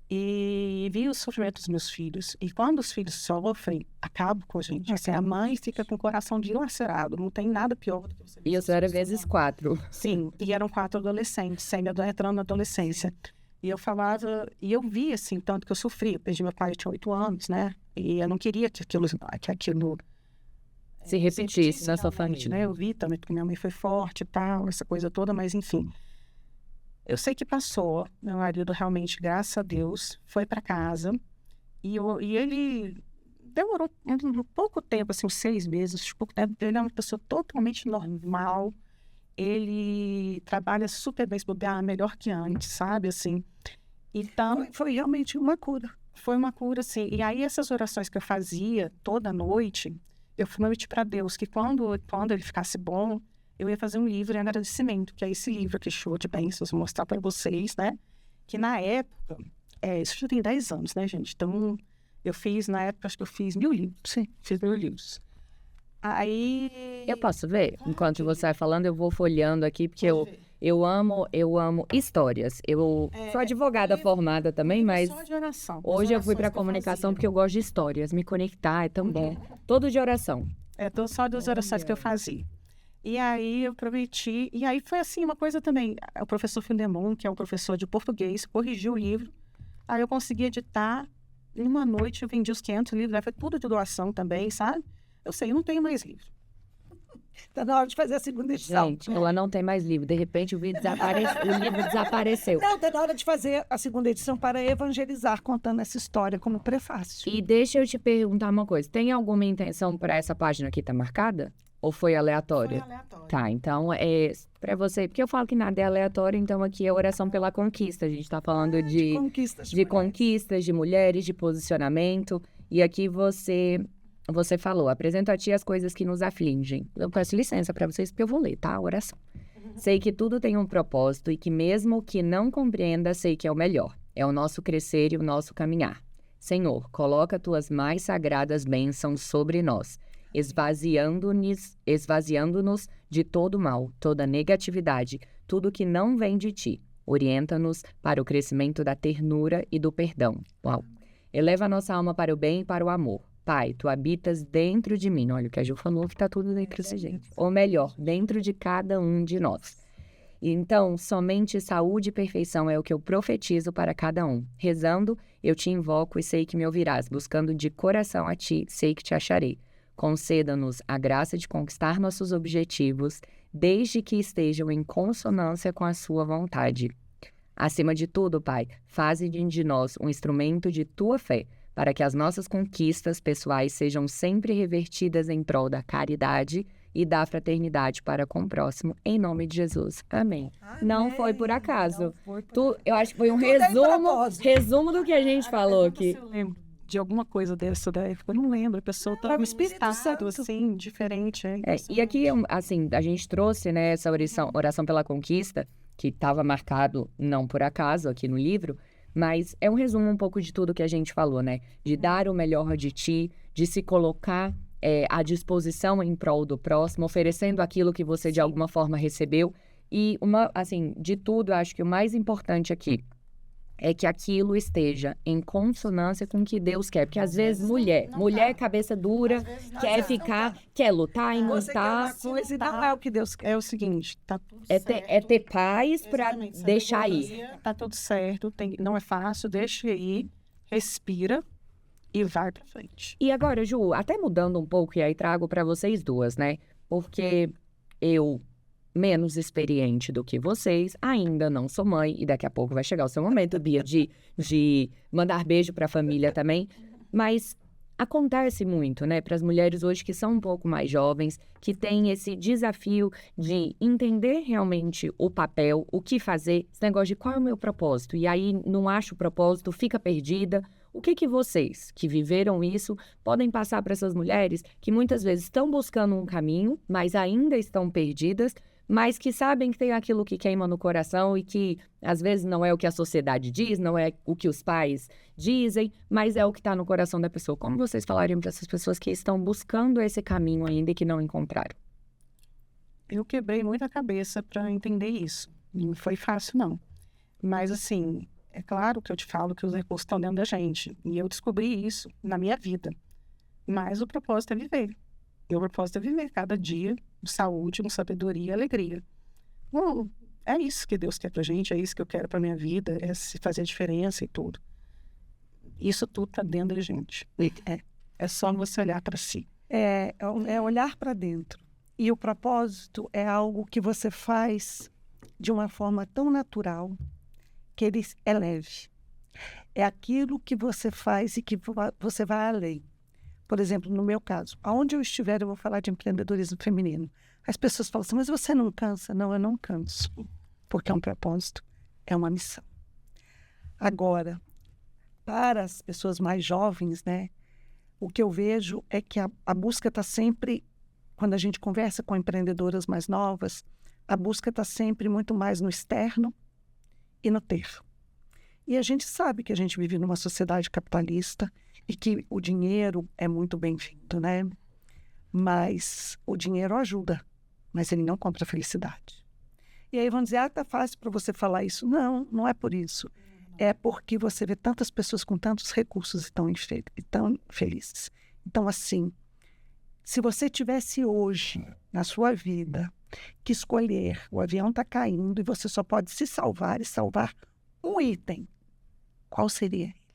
E vi o sofrimento dos meus filhos. E quando os filhos sofrem, acaba com a gente. Assim, a mãe fica com o coração dilacerado. Não tem nada pior do que você. E isso era vezes 4. Sim, e eram 4 adolescentes, entrando na adolescência. E eu falava, e eu vi, assim, tanto que eu sofri. Eu perdi meu pai, eu tinha 8 anos, né? E eu não queria que aquilo Se repetisse na sua realmente, família. né? Eu vi também, porque minha mãe foi forte e tal, essa coisa toda, mas enfim. Eu sei que passou, meu marido realmente, graças a Deus, foi para casa e ele demorou um pouco tempo, assim, uns 6 meses, pouco tempo. Ele é uma pessoa totalmente normal, ele trabalha super bem, se bobear, melhor que antes, sabe, assim. Então, Foi realmente uma cura. foi uma cura, assim. E aí, essas orações que eu fazia toda noite, eu prometi para Deus que quando ele ficasse bom, eu ia fazer um livro em agradecimento, que é esse livro aqui, Show de Bênçãos, vou mostrar para vocês, né? Que na época, isso já tem 10 anos, né, gente? Então, eu fiz, na época, acho que eu fiz 1000 livros. Sim, fiz 1000 livros. Aí... Eu posso ver? Enquanto você vai falando, eu vou folheando aqui, porque eu amo histórias. Eu sou advogada formada também, mas Só de oração. hoje eu fui As pra orações que eu comunicação fazia. porque eu gosto de histórias. Me conectar é tão bom. Todo de oração. Só das orações que eu fazia. E aí eu prometi, e aí foi assim, uma coisa também, o professor Filemon, que é um professor de português, corrigiu o livro, aí eu consegui editar, em uma noite eu vendi os 500 livros, aí foi tudo de doação também, sabe? Eu sei, eu não tenho mais livro. Está na hora de fazer a segunda edição. Gente, ela não tem mais livro. De repente o livro desapareceu. Não, está na hora de fazer a segunda edição para evangelizar, contando essa história como prefácio. E deixa eu te perguntar uma coisa. Tem alguma intenção para essa página que tá marcada? ou foi aleatório? Foi aleatório. Tá, então para você, porque eu falo que nada é aleatório, então aqui é oração pela conquista. A gente tá falando De conquistas de mulheres. conquistas, de mulheres, de posicionamento. E aqui você falou, apresento a ti as coisas que nos afligem. Eu peço licença para vocês, porque eu vou ler, tá? A oração. Sei que tudo tem um propósito e que mesmo que não compreenda, sei que é o melhor. É o nosso crescer e o nosso caminhar. Senhor, coloca tuas mais sagradas bênçãos sobre nós, esvaziando-nos de todo mal, toda negatividade, tudo que não vem de ti. Orienta-nos para o crescimento da ternura e do perdão. Uau! Eleva a nossa alma para o bem e para o amor. Pai, tu habitas dentro de mim. Olha o que a Ju falou, que está tudo dentro da gente. Ou melhor, dentro de cada um de nós. Então, somente saúde e perfeição é o que eu profetizo para cada um. Rezando, eu te invoco e sei que me ouvirás. Buscando de coração a ti, sei que te acharei. Conceda-nos a graça de conquistar nossos objetivos, desde que estejam em consonância com a sua vontade. Acima de tudo, Pai, faze de nós um instrumento de tua fé, para que as nossas conquistas pessoais sejam sempre revertidas em prol da caridade e da fraternidade para com o próximo, em nome de Jesus. Amém. Não foi por acaso. Eu acho que foi um resumo do que a gente falou aqui. Eu lembro de alguma coisa dessa da época, eu não lembro, a pessoa estava espírito assim, diferente. E aqui, assim, a gente trouxe, né, essa oração pela conquista, que estava marcado, não por acaso, aqui no livro, mas é um resumo um pouco de tudo que a gente falou, né? De dar o melhor de ti, de se colocar à disposição em prol do próximo, oferecendo aquilo que você de alguma forma recebeu. E, de tudo, eu acho que o mais importante aqui é que aquilo esteja em consonância com o que Deus quer. Porque às vezes mulher cabeça dura, quer lutar e lutar. Coisa e não é o que Deus quer. É o seguinte, tá tudo certo. É ter paz para Exatamente, deixar ir. Tá tudo certo, não é fácil, deixa ir, respira e vai pra frente. E agora, Ju, até mudando um pouco, e aí trago para vocês duas, né? Porque eu, menos experiente do que vocês, ainda não sou mãe, e daqui a pouco vai chegar o seu momento, Bia, de mandar beijo para a família também, mas acontece muito, né, para as mulheres hoje que são um pouco mais jovens, que têm esse desafio de entender realmente o papel, o que fazer, esse negócio de qual é o meu propósito, e aí não acha o propósito, fica perdida. O que vocês, que viveram isso, podem passar para essas mulheres que muitas vezes estão buscando um caminho, mas ainda estão perdidas, mas que sabem que tem aquilo que queima no coração e que, às vezes, não é o que a sociedade diz, não é o que os pais dizem, mas é o que está no coração da pessoa. Como vocês falariam para essas pessoas que estão buscando esse caminho ainda e que não encontraram? Eu quebrei muita cabeça para entender isso. Não foi fácil, não. Mas, assim, é claro que eu te falo que os recursos estão dentro da gente. E eu descobri isso na minha vida. Mas o propósito é viver. E o propósito é viver cada dia com saúde, com sabedoria e alegria. Bom, é isso que Deus quer pra gente, é isso que eu quero pra minha vida, é se fazer a diferença e tudo. Isso tudo tá dentro da gente. É só você olhar para si. É olhar para dentro. E o propósito é algo que você faz de uma forma tão natural que ele é leve. É aquilo que você faz e que você vai além. Por exemplo, no meu caso, aonde eu estiver, eu vou falar de empreendedorismo feminino. As pessoas falam assim, mas você não cansa? Não, eu não canso. Porque é um propósito, é uma missão. Agora, para as pessoas mais jovens, né, o que eu vejo é que a busca está sempre, quando a gente conversa com empreendedoras mais novas, a busca está sempre muito mais no externo e no ter. E a gente sabe que a gente vive numa sociedade capitalista e que o dinheiro é muito bem-vindo, né? Mas o dinheiro ajuda, mas ele não compra felicidade. E aí vão dizer, tá fácil para você falar isso. Não, não é por isso. É porque você vê tantas pessoas com tantos recursos e tão felizes. Então, assim, se você tivesse hoje, na sua vida, que escolher, o avião está caindo e você só pode se salvar e salvar um item, qual seria ele?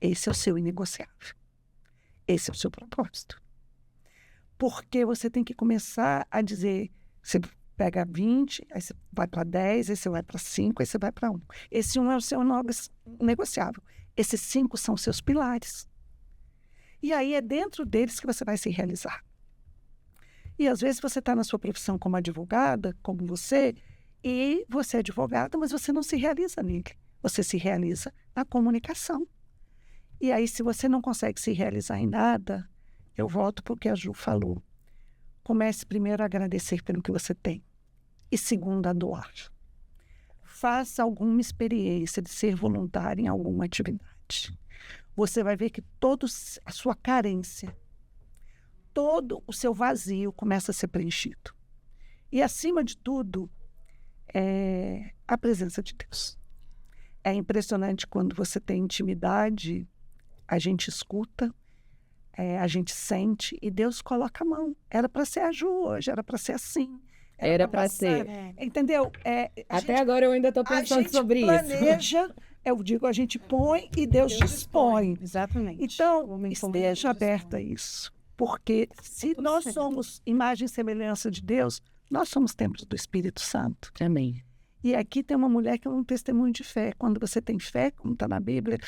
Esse é o seu inegociável. Esse é o seu propósito. Porque você tem que começar a dizer, você pega 20, aí você vai para 10, aí você vai para 5, aí você vai para 1. Esse 1 é o seu negociável. Esses 5 são os seus pilares. E aí é dentro deles que você vai se realizar. E às vezes você está na sua profissão como advogada, como você, e você é advogada, mas você não se realiza nele. Você se realiza na comunicação. E aí, se você não consegue se realizar em nada, eu volto para o que a Ju falou. Comece primeiro a agradecer pelo que você tem. E segundo, a doar. Faça alguma experiência de ser voluntário em alguma atividade. Você vai ver que toda a sua carência, todo o seu vazio começa a ser preenchido. E, acima de tudo, é a presença de Deus. É impressionante quando você tem intimidade, a gente escuta, a gente sente e Deus coloca a mão. Era para ser a Ju hoje, era para ser assim. Era para ser. Entendeu? Até agora eu ainda estou pensando sobre isso. A gente planeja, eu digo, a gente põe e Deus dispõe. Exatamente. Então, esteja aberta a isso. Porque se nós somos imagem e semelhança de Deus, nós somos templos do Espírito Santo. Amém. E aqui tem uma mulher que é um testemunho de fé. Quando você tem fé, como está na Bíblia,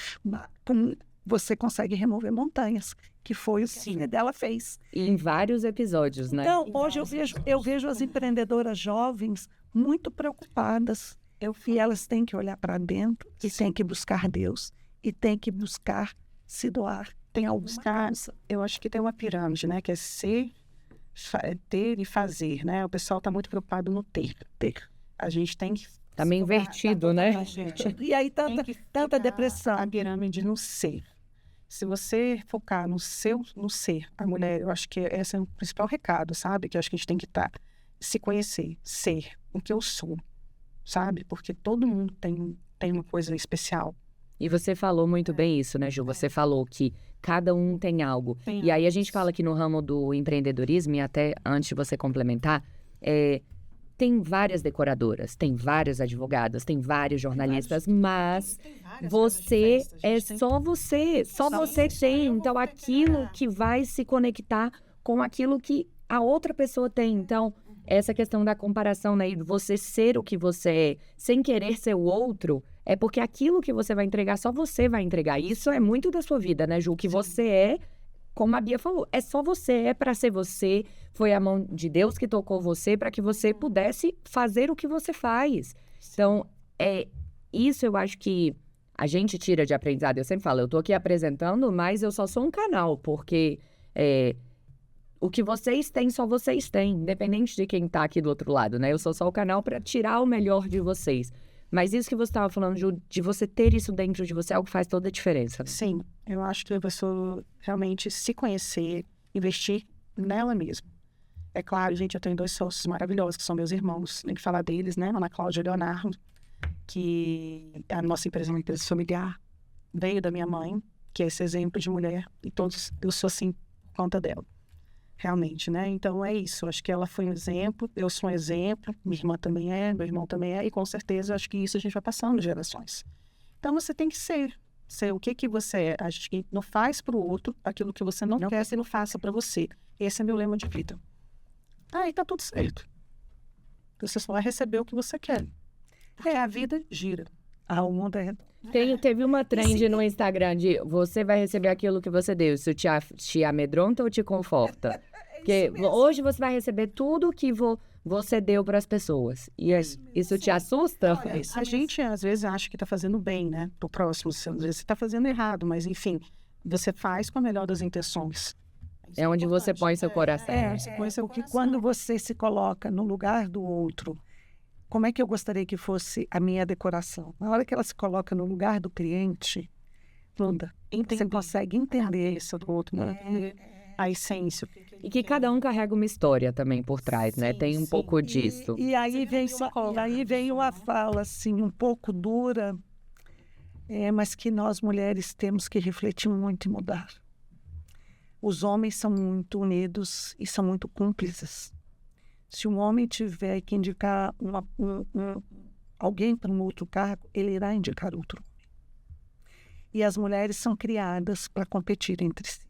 você consegue remover montanhas, que foi o que a filha dela fez. E em vários episódios, né? Então, hoje eu vejo as empreendedoras jovens muito preocupadas. E elas têm que olhar para dentro e têm que buscar Deus. E têm que buscar se doar. Tem alguns casos, eu acho que tem uma pirâmide, né? Que é ser, ter e fazer, né? O pessoal está muito preocupado no ter. A gente tem que... Tá meio invertido, né? E aí tanta depressão. A pirâmide no ser. Se você focar no ser, a mulher, eu acho que esse é o principal recado, sabe? Que eu acho que a gente tem que se conhecer, ser o que eu sou, sabe? Porque todo mundo tem uma coisa especial. E você falou muito bem isso, né, Ju? Você falou que cada um tem algo. E aí a gente fala que no ramo do empreendedorismo, e até antes de você complementar, tem várias decoradoras, tem várias advogadas, tem vários jornalistas, mas você é só você. Só você tem. Então, aquilo que vai se conectar com aquilo que a outra pessoa tem. Então, essa questão da comparação, né? Você ser o que você é, sem querer ser o outro, é porque aquilo que você vai entregar, só você vai entregar. Isso é muito da sua vida, né, Ju? O que você é, como a Bia falou, é só você, é para ser você. Foi a mão de Deus que tocou você para que você pudesse fazer o que você faz. Então, isso eu acho que a gente tira de aprendizado. Eu sempre falo, eu tô aqui apresentando, mas eu só sou um canal, porque o que vocês têm, só vocês têm, independente de quem tá aqui do outro lado, né? Eu sou só o canal para tirar o melhor de vocês. Mas isso que você estava falando, Ju, de você ter isso dentro de você, é algo que faz toda a diferença. Né? Sim, eu acho que a pessoa realmente se conhecer, investir nela mesma. É claro, gente, eu tenho 2 sócios maravilhosos, que são meus irmãos. Tem que falar deles, né? Ana Cláudia e Leonardo, que a nossa empresa é uma empresa familiar. Veio da minha mãe, que é esse exemplo de mulher. E todos, eu sou assim por conta dela. Realmente, né? Então, é isso. Acho que ela foi um exemplo, eu sou um exemplo, minha irmã também é, meu irmão também é. E, com certeza, acho que isso a gente vai passando de gerações. Então, você tem que ser o que você é. Acho que não faz para o outro aquilo que você não quer, você não faça para você. Esse é meu lema de vida. Aí tá tudo certo. Você só vai receber o que você quer. A vida gira. O mundo é... Teve uma trend no Instagram de você vai receber aquilo que você deu. Isso te amedronta ou te conforta? Porque hoje você vai receber tudo que você deu para as pessoas. E isso te assusta? Olha, a gente às vezes acha que tá fazendo bem, né? Pro próximo, às vezes você tá fazendo errado, mas enfim, você faz com a melhor das intenções. É onde você põe seu coração. Porque quando você se coloca no lugar do outro, como é que eu gostaria que fosse a minha decoração? Na hora que ela se coloca no lugar do cliente, você consegue entender isso do outro, né? A essência. E que cada um carrega uma história também por trás, né? Tem um pouco disso. E aí vem uma fala, assim, um pouco dura, mas que nós mulheres temos que refletir muito e mudar. Os homens são muito unidos e são muito cúmplices. Se um homem tiver que indicar alguém para um outro cargo, ele irá indicar outro homem. E as mulheres são criadas para competir entre si.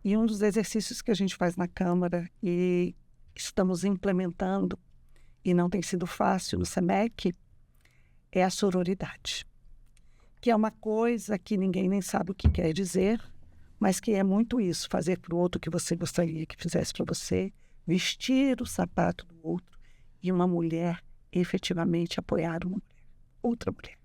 E um dos exercícios que a gente faz na Câmara e estamos implementando, e não tem sido fácil no SEMEC, é a sororidade. Que é uma coisa que ninguém nem sabe o que quer dizer, mas que é muito isso, fazer para o outro o que você gostaria que fizesse para você, vestir o sapato do outro e uma mulher efetivamente apoiar uma mulher, outra mulher.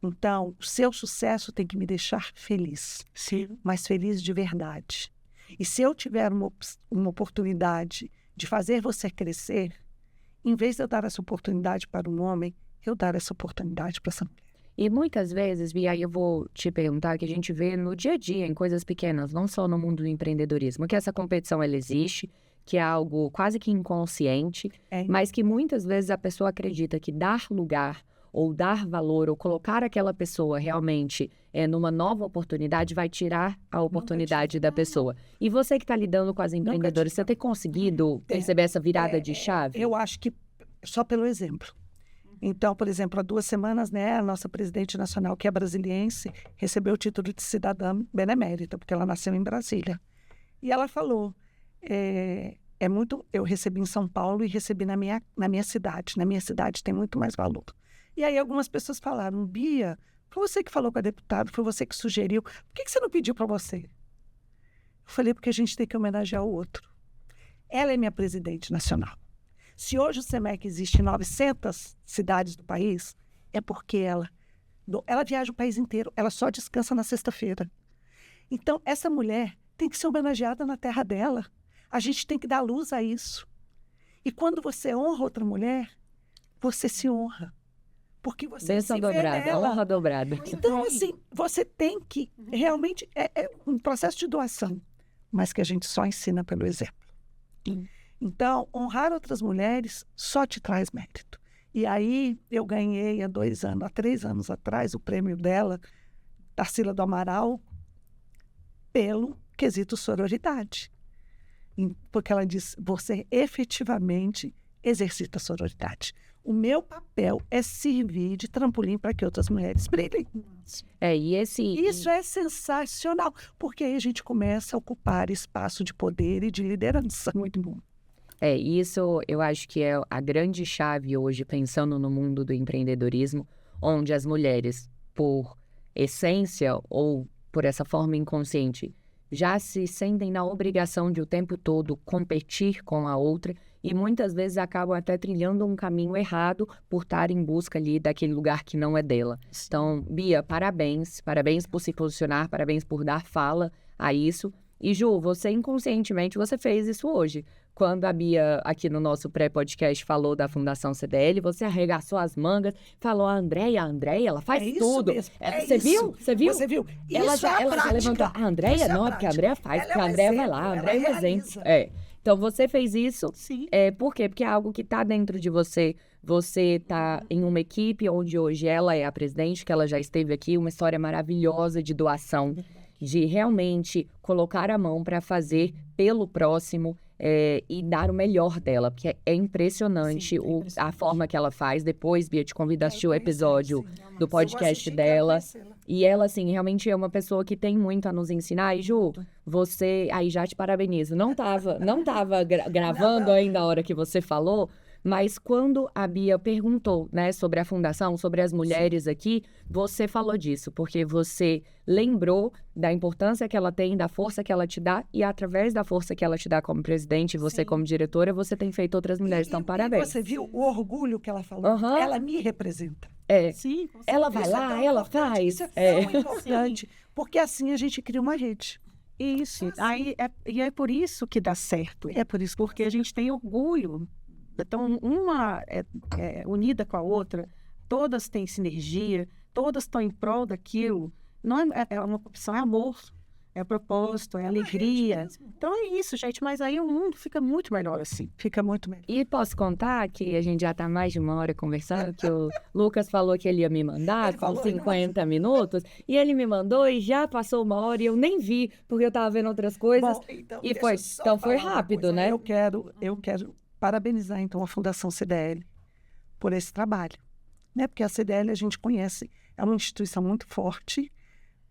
Então, o seu sucesso tem que me deixar feliz, Sim. mas feliz de verdade. E se eu tiver uma oportunidade de fazer você crescer, em vez de eu dar essa oportunidade para um homem, eu dar essa oportunidade para essa mulher. E muitas vezes, Bia, eu vou te perguntar que a gente vê no dia a dia, em coisas pequenas, não só no mundo do empreendedorismo, que essa competição ela existe, que é algo quase que inconsciente, mas que muitas vezes a pessoa acredita que dar lugar ou dar valor ou colocar aquela pessoa realmente numa nova oportunidade vai tirar a oportunidade da pessoa. E você que está lidando com as empreendedoras, você tem conseguido perceber essa virada de chave? Eu acho que só pelo exemplo. Então, por exemplo, há 2 semanas, né, a nossa presidente nacional, que é brasiliense, recebeu o título de cidadã benemérita, porque ela nasceu em Brasília. E ela falou, eu recebi em São Paulo e recebi na minha cidade. Na minha cidade tem muito mais valor. E aí algumas pessoas falaram, Bia, foi você que falou com a deputada, foi você que sugeriu, por que você não pediu para você? Eu falei, porque a gente tem que homenagear o outro. Ela é minha presidente nacional. Se hoje o SEMEC existe em 900 cidades do país, é porque ela viaja o país inteiro, ela só descansa na sexta-feira. Então, essa mulher tem que ser homenageada na terra dela. A gente tem que dar luz a isso. E quando você honra outra mulher, você se honra. Porque você Bênção se vê dobrada, nela. honra dobrada. Então, assim, você tem que, realmente, é um processo de doação, mas que a gente só ensina pelo exemplo. Então, honrar outras mulheres só te traz mérito. E aí, eu ganhei há 3 anos atrás, o prêmio dela, Tarsila do Amaral, pelo quesito sororidade. Porque ela diz, você efetivamente exercita a sororidade. O meu papel é servir de trampolim para que outras mulheres brilhem. Isso é sensacional, porque aí a gente começa a ocupar espaço de poder e de liderança. Muito bom. Isso eu acho que é a grande chave hoje, pensando no mundo do empreendedorismo, onde as mulheres, por essência ou por essa forma inconsciente, já se sentem na obrigação de o tempo todo competir com a outra e muitas vezes acabam até trilhando um caminho errado por estar em busca ali daquele lugar que não é dela. Então, Bia, parabéns por se posicionar, parabéns por dar fala a isso. E Ju, você inconscientemente, você fez isso hoje. Quando a Bia, aqui no nosso pré-podcast, falou da Fundação CDL, você arregaçou as mangas, falou a Andréia, ela faz tudo. Você viu? Você viu? Você viu? Ela Isso é a já prática. levantou. A Andréia não, é porque a Andréia faz, porque a Andréia vai lá, a Andréia é um exemplo. Então, você fez isso. Sim. Por quê? Porque é algo que está dentro de você. Você está em uma equipe onde hoje ela é a presidente, que ela já esteve aqui, uma história maravilhosa de doação, de realmente colocar a mão para fazer pelo próximo e dar o melhor dela, porque é impressionante, a forma que ela faz. Depois, Bia, te convido a assistir o episódio do podcast dela. E ela, assim, realmente é uma pessoa que tem muito a nos ensinar. E, Ju, você... Aí, já te parabenizo. Não tava gravando ainda a hora que você falou, mas quando a Bia perguntou, né, sobre a fundação, sobre as mulheres aqui, você falou disso, porque você lembrou da importância que ela tem, da força que ela te dá, e através da força que ela te dá como presidente, você como diretora, você tem feito outras mulheres. Então, parabéns. Você viu o orgulho que ela falou? Ela me representa. Sim, ela vai lá, ela faz. Isso é tão importante, porque assim a gente cria uma rede. Isso. Aí é por isso que dá certo. É por isso. Porque a gente tem orgulho. Então, uma é unida com a outra, todas têm sinergia, todas estão em prol daquilo. Não é uma opção, é amor, é propósito, é alegria. Então é isso, gente. Mas aí o mundo fica muito melhor assim. Fica muito melhor. E posso contar que a gente já está mais de 1 hora conversando, que o Lucas falou que ele ia me mandar com 50 minutos, e ele me mandou e já passou 1 hora e eu nem vi, porque eu estava vendo outras coisas. Bom, então, e foi rápido, né? Eu quero parabenizar, então, a Fundação CDL por esse trabalho. Né? Porque a CDL a gente conhece, é uma instituição muito forte,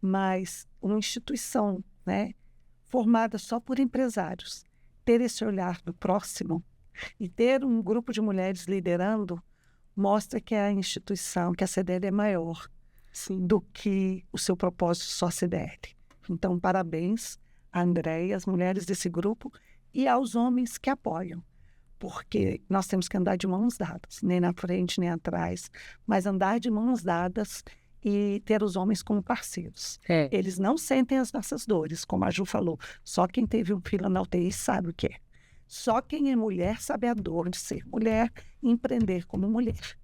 mas uma instituição, né, formada só por empresários. Ter esse olhar do próximo e ter um grupo de mulheres liderando mostra que a instituição, que a CDL é maior do que o seu propósito só CDL. Então, parabéns a Andréia, as mulheres desse grupo e aos homens que apoiam. Porque nós temos que andar de mãos dadas, nem na frente, nem atrás, mas andar de mãos dadas e ter os homens como parceiros. Eles não sentem as nossas dores, como a Ju falou. Só quem teve um filho na UTI sabe o que é. Só quem é mulher sabe a dor de ser mulher e empreender como mulher.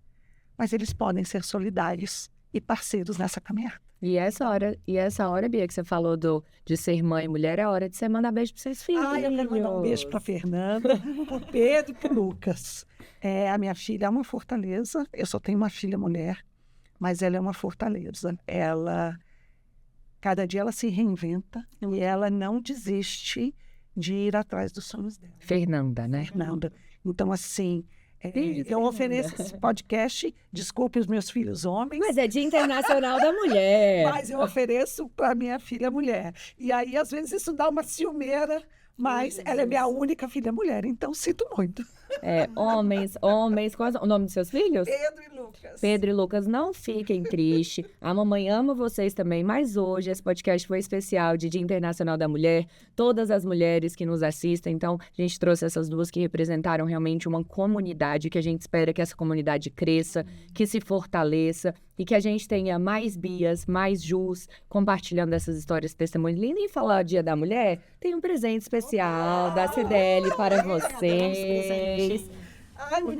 Mas eles podem ser solidários e parceiros nessa caminhada. E essa hora, Bia, que você falou de ser mãe e mulher, é a hora de você mandar beijo para seus filhos. Eu quero mandar um beijo para Fernanda, para Pedro e para Lucas. A minha filha é uma fortaleza. Eu só tenho uma filha mulher, mas ela é uma fortaleza. Cada dia ela se reinventa e ela não desiste de ir atrás dos sonhos dela. Fernanda, né? Fernanda. Então, assim, eu ofereço esse podcast, desculpe os meus filhos homens. Mas é Dia Internacional da Mulher. Mas eu ofereço para minha filha mulher. E aí, às vezes, isso dá uma ciumeira, mas ela é minha única filha mulher, então sinto muito. Homens, qual é o nome dos seus filhos? Pedro e Lucas. Pedro e Lucas, não fiquem tristes. A mamãe ama vocês também, mas hoje esse podcast foi especial de Dia Internacional da Mulher. Todas as mulheres que nos assistem, então a gente trouxe essas duas que representaram realmente uma comunidade, que a gente espera que essa comunidade cresça, que se fortaleça e que a gente tenha mais Bias, mais Jus, compartilhando essas histórias, testemunhos lindos. E falar Dia da Mulher, tem um presente especial da CDL para vocês.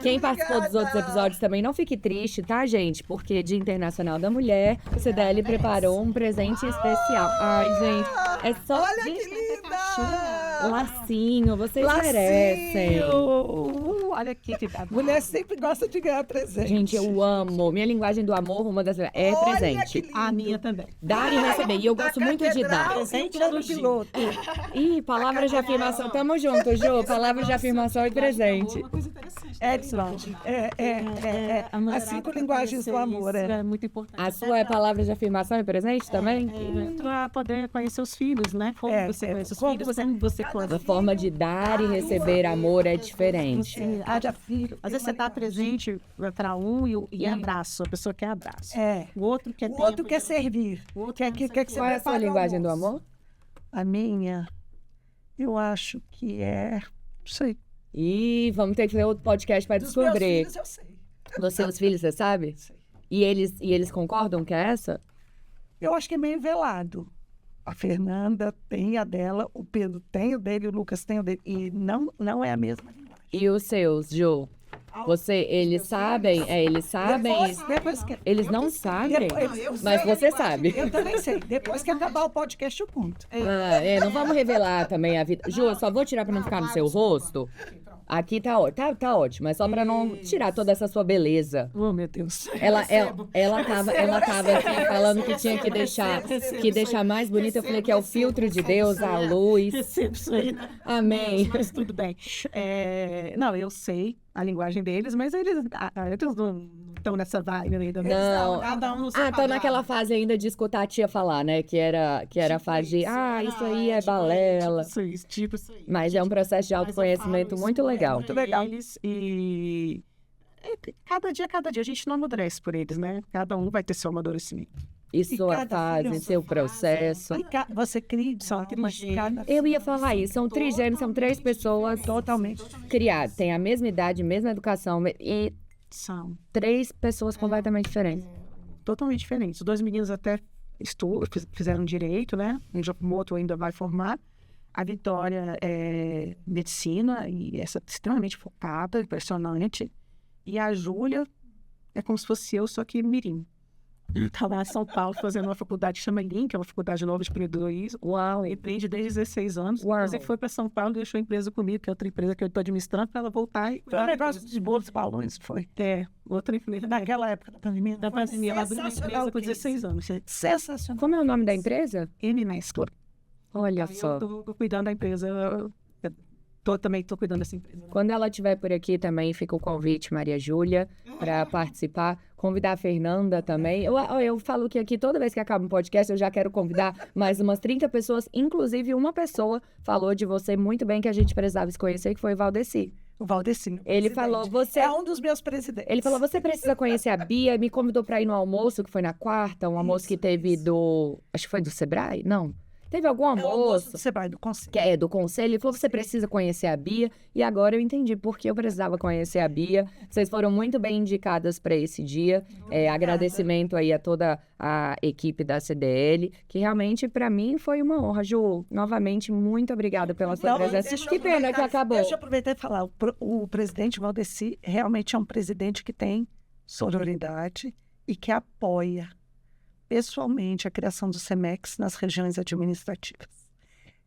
Quem participou dos outros episódios também, não fique triste, tá, gente? Porque Dia Internacional da Mulher, o CDL preparou um presente especial. Ai, gente, é só... Olha que linda! Lacinho, vocês merecem. Olha aqui que tá. Mulher sempre gosta de ganhar presente. Gente, eu amo. Minha linguagem do amor, uma das... É presente. A minha também. Dar e receber. E eu gosto muito de dar. Presente do piloto. Ih, palavras de afirmação. Tamo junto, Jô. Palavras de afirmação e presente. Uma coisa interessante. Excelente. As 5 linguagens do amor. É muito importante. A sua é palavra de afirmação e presente também? Para poder conhecer os filhos, né? Como você conhece os filhos, como você A conhece. forma de dar e receber amor é diferente. Às vezes você dá presente para um e abraço, a pessoa quer abraço. O outro quer O outro quer servir. O outro Quer que você Qual é a sua prepare o linguagem do almoço. amor? A minha, eu acho que não sei. Ih, vamos ter que fazer outro podcast para Dos meus descobrir. filhos eu sei. Dos seus filhos, você sabe? Sei. E eles concordam que é essa? Eu acho que é meio velado. A Fernanda tem a dela, o Pedro tem o dele, o Lucas tem o dele. E não é a mesma linguagem. E os seus, Jô? Eles sabem? Eles sabem? Depois que... Eles não sabem? Depois- Mas você sabe. Eu também sei. Depois que acabar o podcast, eu conto. Não vamos revelar também a vida. Jô, eu só vou tirar pra não ficar no seu rosto. Aqui tá ótimo, mas só pra não tirar toda essa sua beleza. Oh, meu Deus. Ela tava aqui falando que tinha que deixar mais bonita. Eu falei que é o filtro de Deus, a luz. Recebo isso aí, né? Amém. Mas tudo bem. Não, eu sei a linguagem deles, mas eles não estão nessa vibe ainda. Não. Cada um no seu Tô naquela fase ainda de escutar a tia falar, né? Que era a fase de, isso aí é balela. Tipo isso aí. Mas é um processo de autoconhecimento muito legal. Muito legal. E cada dia a gente não amadurece por eles, né? Cada um vai ter seu amadurecimento. E sua fase, seu processo. Você cria, mas cada... Eu ia falar isso, são trigêmeos, são 3 pessoas Totalmente. criadas, têm a mesma idade, mesma educação, e São 3 pessoas completamente diferentes. totalmente diferentes. Os 2 meninos até fizeram direito, né? O outro ainda vai formar. A Vitória é medicina e essa extremamente focada, impressionante. E a Júlia é como se fosse eu, só que mirim. Tá lá em São Paulo fazendo uma faculdade que chama Link, que é uma faculdade nova de empreendedorismo. Uau! Empreende desde 16 anos. Uau. Mas ele foi para São Paulo e deixou a empresa comigo, que é outra empresa que eu estou administrando, para ela voltar e... Foi um negócio de bolos balões, foi. Outra empresa. Naquela época da pandemia. Da pandemia, ela abriu uma empresa com 16 anos. Sensacional. Como é o nome da empresa? M-Mescla. Olha só. Eu tô cuidando da empresa. Também estou cuidando dessa empresa. Quando ela estiver por aqui também, fica o convite, Maria Júlia, para participar. Convidar a Fernanda também. Eu falo que aqui, toda vez que acaba um podcast, eu já quero convidar mais umas 30 pessoas. Inclusive, uma pessoa falou de você muito bem, que a gente precisava se conhecer, que foi o Valdeci. O Valdeci. Ele falou, você... É um dos meus presidentes. Ele falou, você precisa conhecer a Bia. Me convidou para ir no almoço, que foi na quarta. Um almoço que teve do... Acho que foi do Sebrae? Não. teve algum almoço Você vai do conselho. que é do conselho, ele falou, você precisa conhecer a Bia, e agora eu entendi por que eu precisava conhecer a Bia. Vocês foram muito bem indicadas para esse dia. Agradecimento aí a toda a equipe da CDL, que realmente para mim foi uma honra. Ju, novamente, muito obrigada pela sua presença. Que pena que acabou. Deixa eu aproveitar e falar, o presidente Valdeci realmente é um presidente que tem sororidade e que apoia pessoalmente a criação do CEMEX nas regiões administrativas.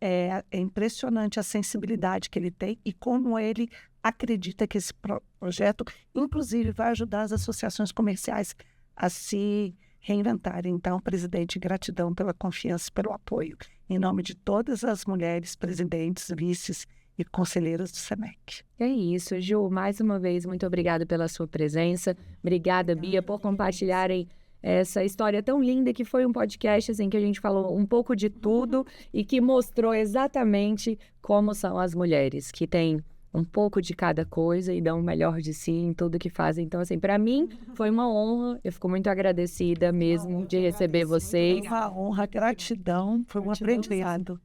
É impressionante a sensibilidade que ele tem e como ele acredita que esse projeto, inclusive, vai ajudar as associações comerciais a se reinventarem. Então, presidente, gratidão pela confiança e pelo apoio. Em nome de todas as mulheres presidentes, vices e conselheiras do CEMEC. É isso, Ju. Mais uma vez, muito obrigada pela sua presença. Obrigada, Bia, por compartilharem essa história tão linda que foi um podcast assim que a gente falou um pouco de tudo e que mostrou exatamente como são as mulheres, que têm um pouco de cada coisa e dão o melhor de si em tudo que fazem. Então, assim, para mim foi uma honra, eu fico muito agradecida mesmo de receber vocês. Uma honra, gratidão, foi um aprendizado.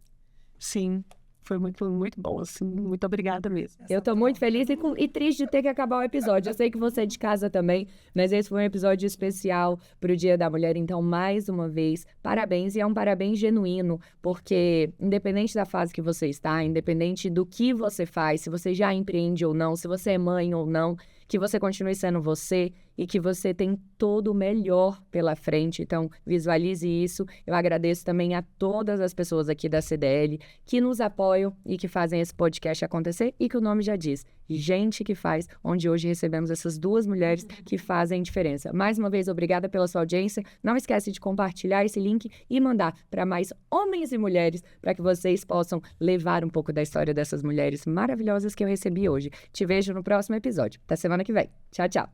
Sim, foi muito, muito bom, assim, muito obrigada mesmo. Eu tô muito feliz e triste de ter que acabar o episódio. Eu sei que você é de casa também, mas esse foi um episódio especial pro Dia da Mulher. Então, mais uma vez, parabéns. E é um parabéns genuíno, porque independente da fase que você está, independente do que você faz, se você já empreende ou não, se você é mãe ou não, que você continue sendo você e que você tem todo o melhor pela frente. Então, visualize isso. Eu agradeço também a todas as pessoas aqui da CDL que nos apoiam e que fazem esse podcast acontecer e que o nome já diz, Gente que Faz, onde hoje recebemos essas duas mulheres que fazem diferença. Mais uma vez, obrigada pela sua audiência. Não esquece de compartilhar esse link e mandar para mais homens e mulheres para que vocês possam levar um pouco da história dessas mulheres maravilhosas que eu recebi hoje. Te vejo no próximo episódio. Até semana que vem. Tchau, tchau.